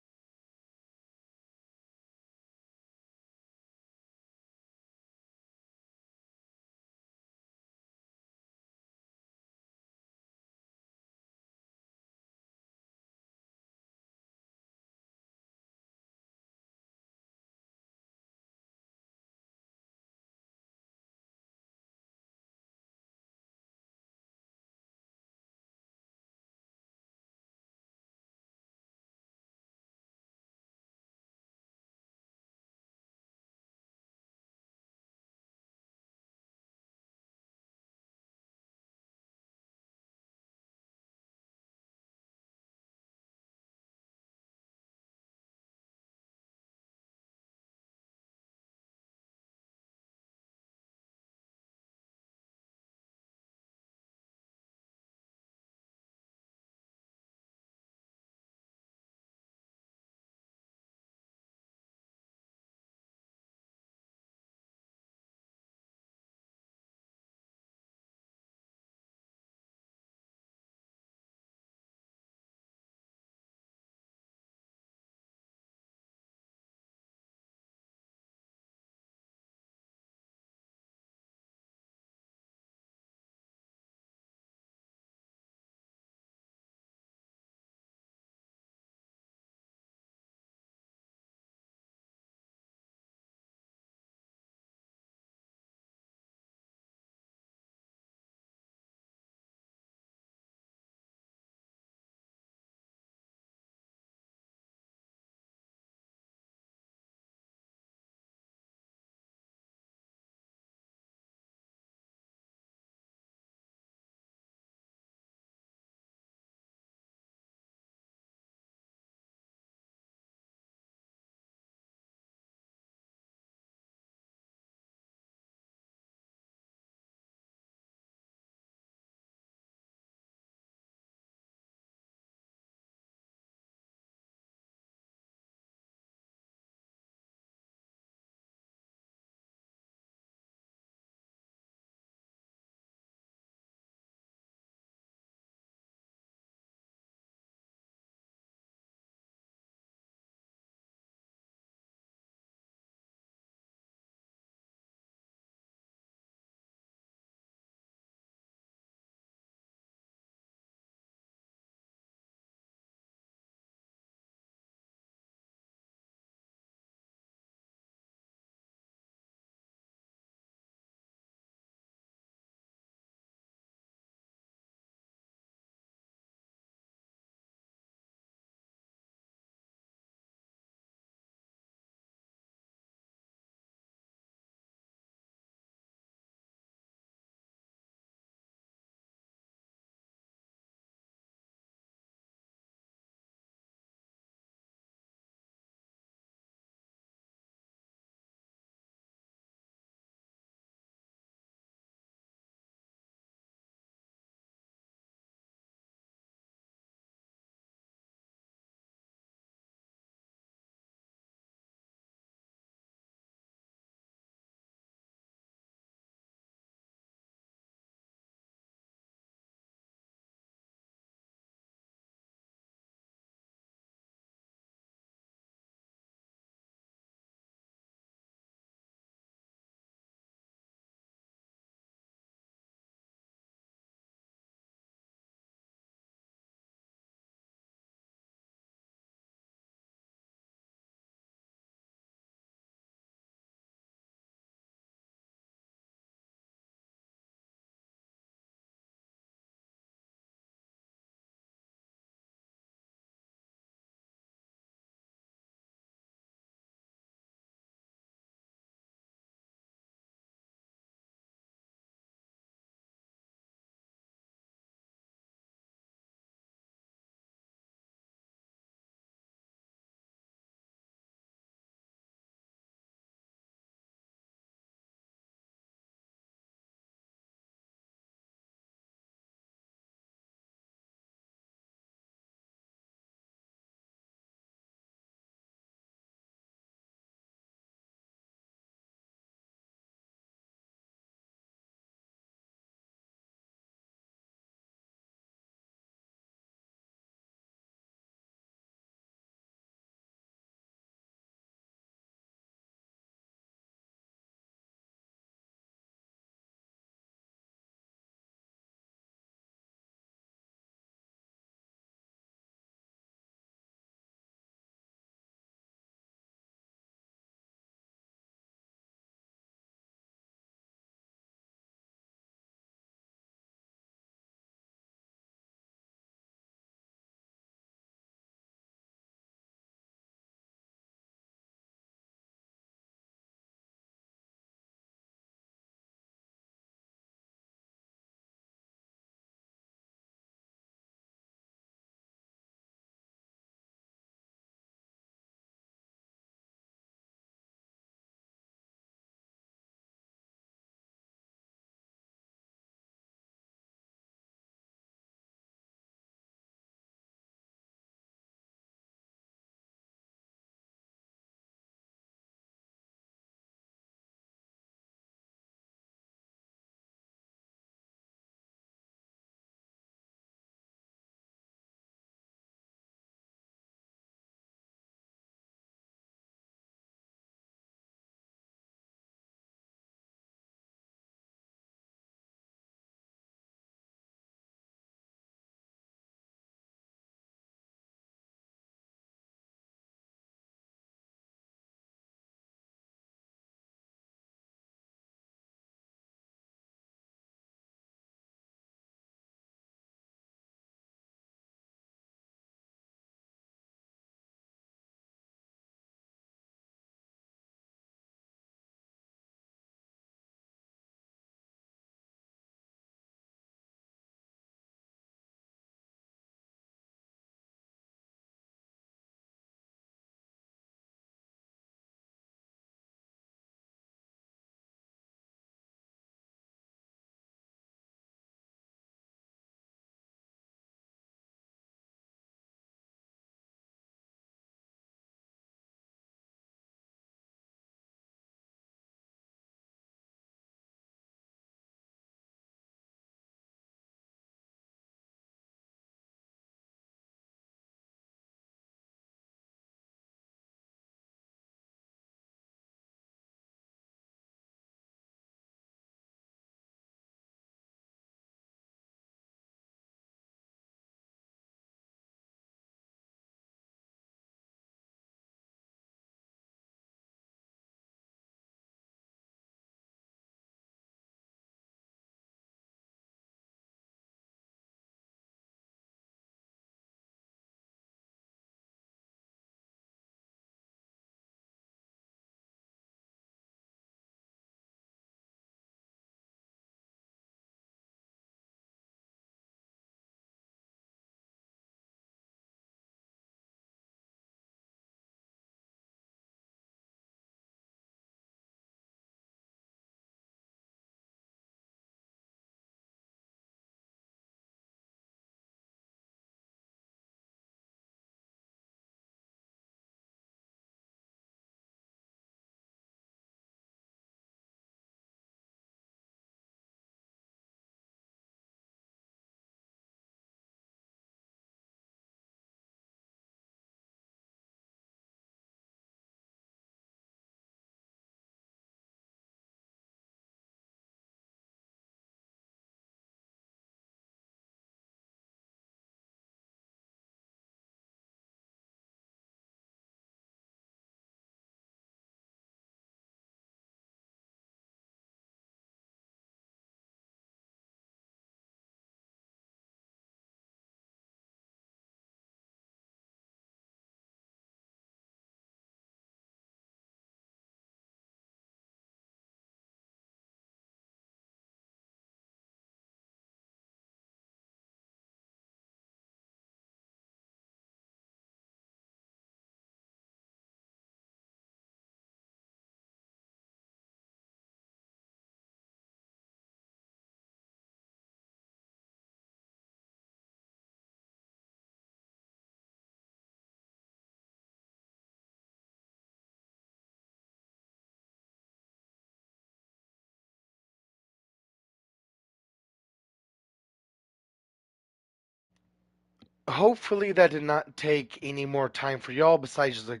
hopefully that did not take any more time for y'all besides just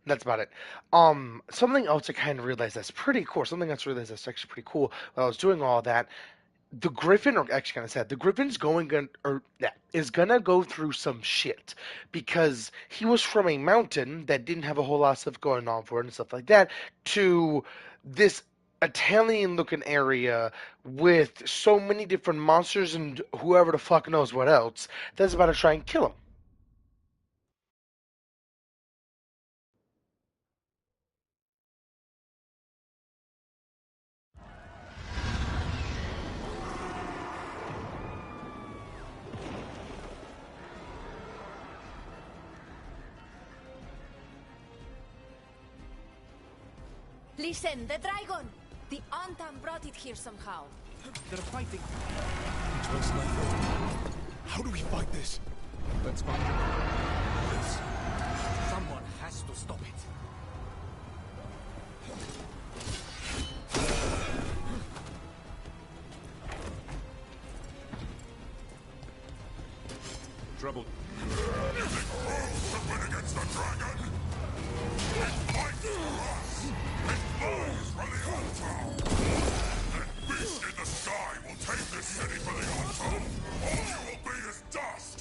that's about it. Something else I kind of realized that's pretty cool. Something else I realized that's actually pretty cool while I was doing all that. The Griffin, or actually kind of sad, the Griffin's is gonna go through some shit because he was from a mountain that didn't have a whole lot of stuff going on for it and stuff like that to this Italian-looking area with so many different monsters and whoever the fuck knows what else that's about to try and kill him. Listen, the dragon! The Antam brought it here somehow. They're fighting. Just like that. How do we fight this? Let's find it. Yes. Someone has to stop it. Trouble. You think fools have win against the dragon? It fights for us! It flies for the Antam! That beast in the sky will take this city for the Antam! All you will be is dust!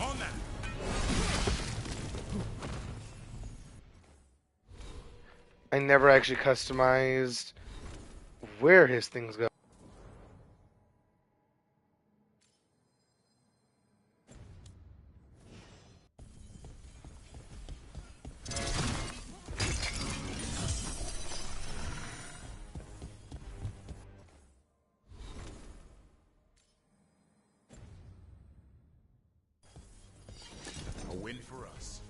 On that. I never actually customized where his things go. A win for us.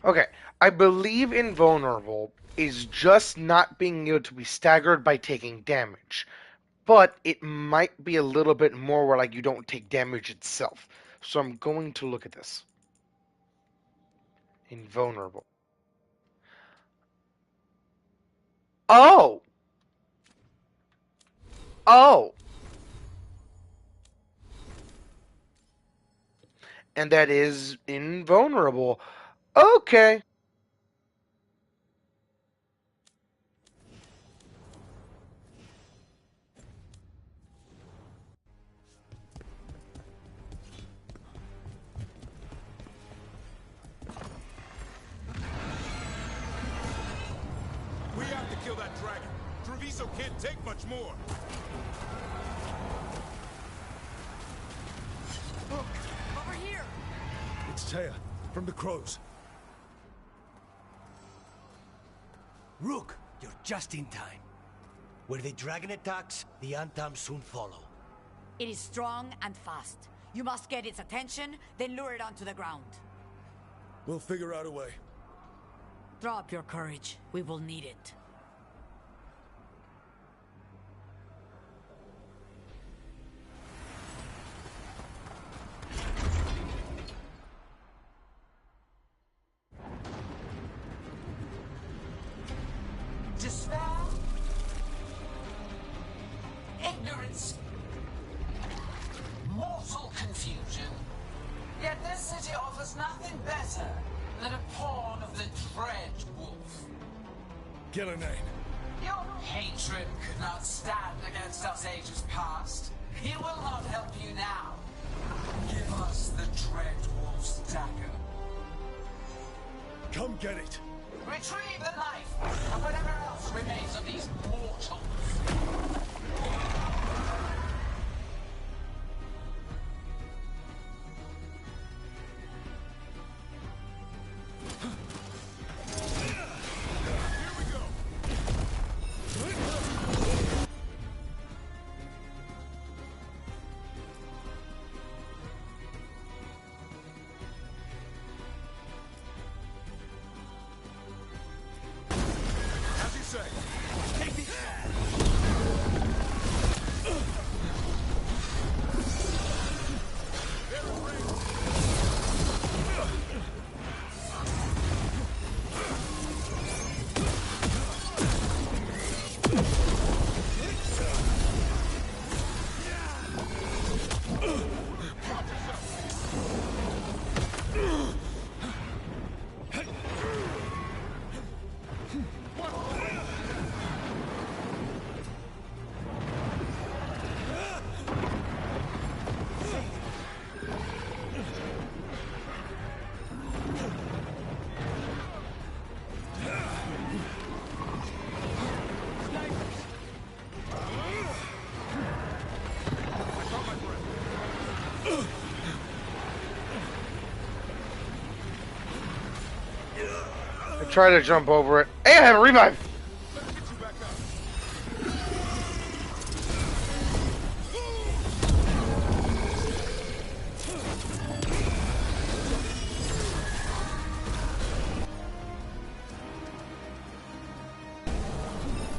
Okay, I believe Invulnerable is just not being able to be staggered by taking damage. But it might be a little bit more where, like, you don't take damage itself. So I'm going to look at this. Invulnerable. Oh! Oh! And that is invulnerable. Okay. We have to kill that dragon. Treviso can't take much more. Look, over here. It's Taya, from the Crows. Rook, you're just in time. Where the dragon attacks, the Antam soon follow. It is strong and fast. You must get its attention, then lure it onto the ground. We'll figure out a way. Drop your courage. We will need it. Despair, ignorance, mortal confusion. Yet this city offers nothing better better than a pawn of the Dread Wolf. Gillenane. Your hatred could not stand against us ages past. It will not help you now. Give us the Dread Wolf's dagger. Come get it. Retrieve the knife and whatever else remains of these mortals. Try to jump over it. Hey, I have a revive!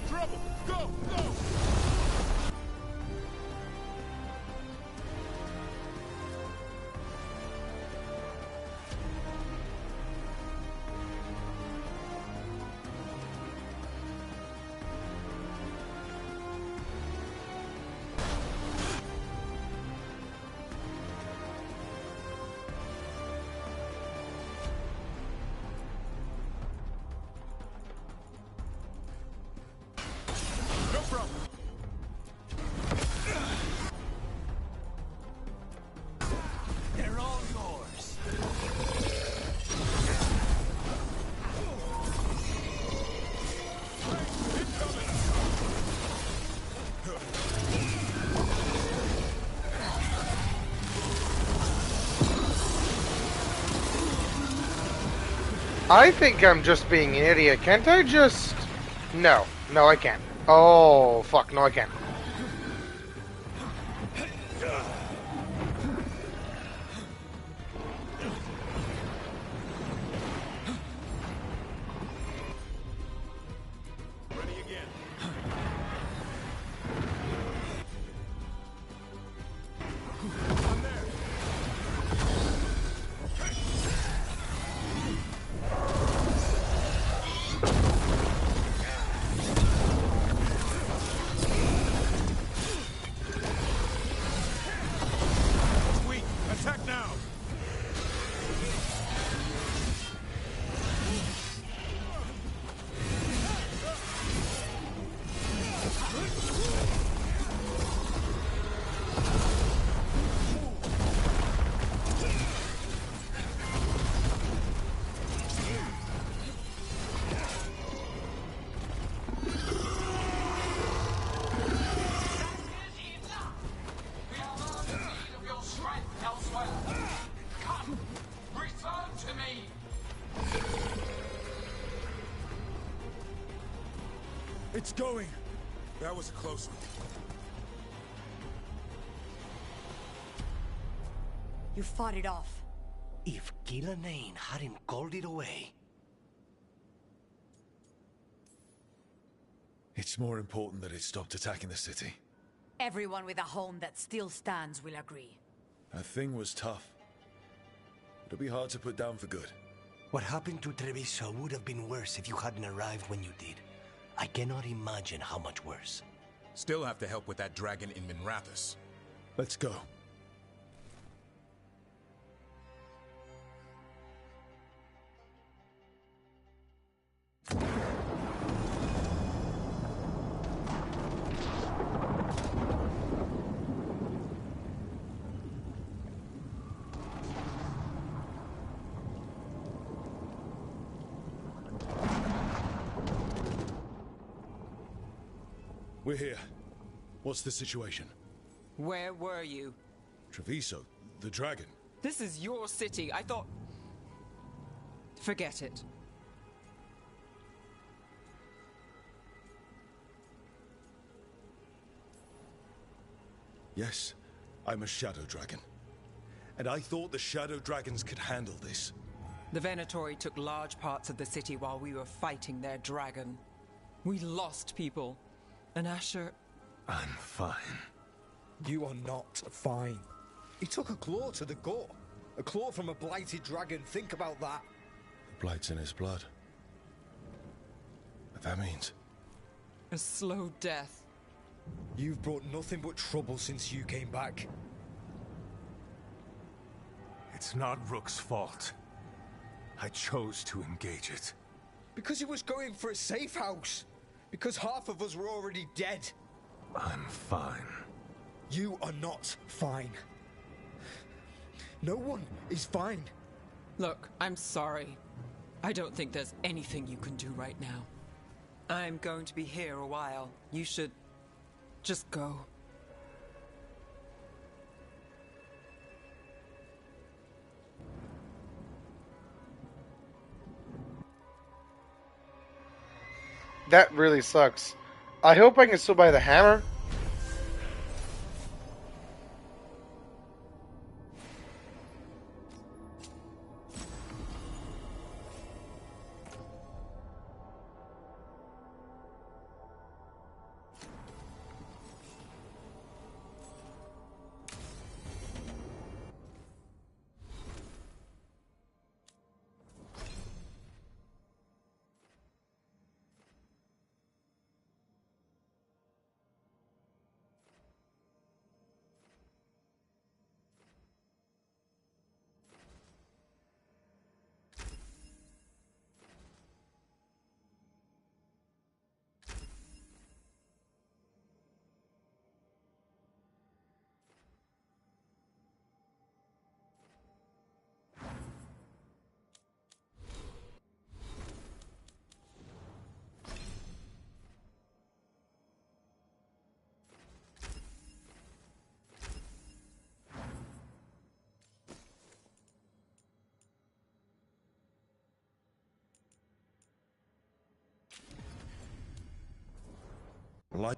Trouble! Go! Go! They're all yours. I think I'm just being an idiot. Can't I just... No. No, I can't. Oh, fuck. No, I can't. Attack now! It's going! That was a close one. You fought it off. If Gillenane hadn't called it away... It's more important that it stopped attacking the city. Everyone with a home that still stands will agree. That thing was tough. It'll be hard to put down for good. What happened to Treviso would have been worse if you hadn't arrived when you did. I cannot imagine how much worse. Still have to help with that dragon in Minrathous. Let's go. We're here. What's the situation? Where were you? Treviso, the dragon. This is your city. I thought... Forget it. Yes, I'm a shadow dragon. And I thought the shadow dragons could handle this. The Venatori took large parts of the city while we were fighting their dragon. We lost people. And Asher... I'm fine. You are not fine. He took a claw to the gut. A claw from a blighted dragon. Think about that. The blight's in his blood. What that means? A slow death. You've brought nothing but trouble since you came back. It's not Rook's fault. I chose to engage it. Because he was going for a safe house. Because half of us were already dead. I'm fine. You are not fine. No one is fine. Look, I'm sorry. I don't think there's anything you can do right now. I'm going to be here a while. You should just go. That really sucks. I hope I can still buy the hammer. Like...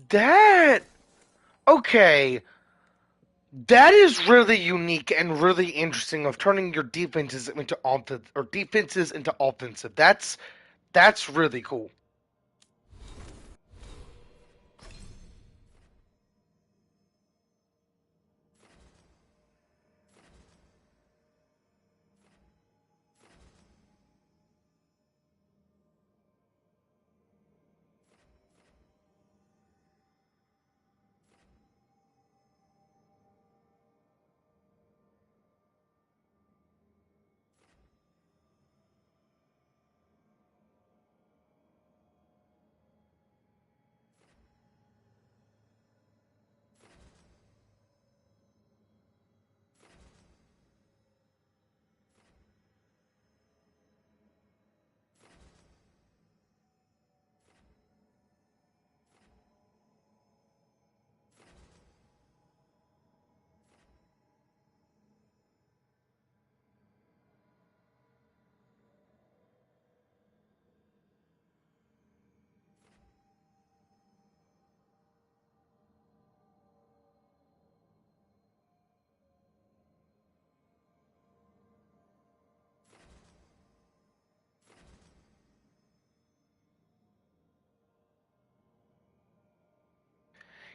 That... Okay. That is really unique and really interesting of turning your defenses into offensive. That's really cool.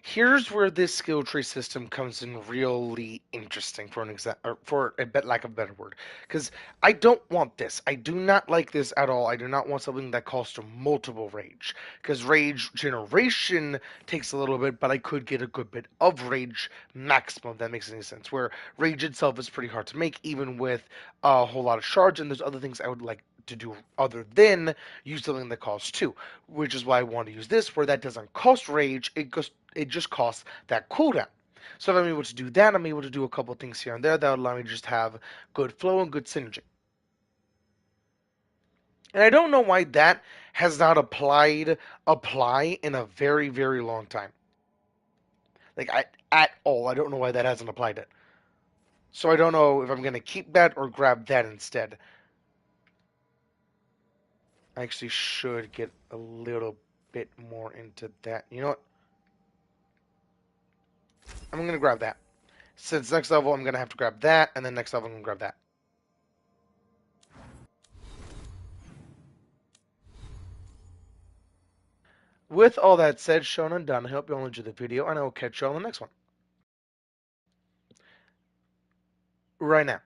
Here's where this skill tree system comes in really interesting for a bit lack of a better word. Because I don't want this. I do not like this at all. I do not want something that costs multiple rage. Because rage generation takes a little bit, but I could get a good bit of rage maximum, if that makes any sense. Where rage itself is pretty hard to make, even with a whole lot of shards, and there's other things I would like to do other than use something that costs 2, which is why I want to use this, where that doesn't cost rage, it just costs that cooldown. So if I'm able to do that, I'm able to do a couple things here and there that would allow me to just have good flow and good synergy. And I don't know why that has not apply in a very, very long time. Like, at all. I don't know why that hasn't applied it. So I don't know if I'm going to keep that or grab that instead. I actually should get a little bit more into that. You know what? I'm going to grab that. Since next level, I'm going to have to grab that, and then next level, I'm going to grab that. With all that said, shown and done, I hope you all enjoyed the video, and I will catch you all in the next one. Right now.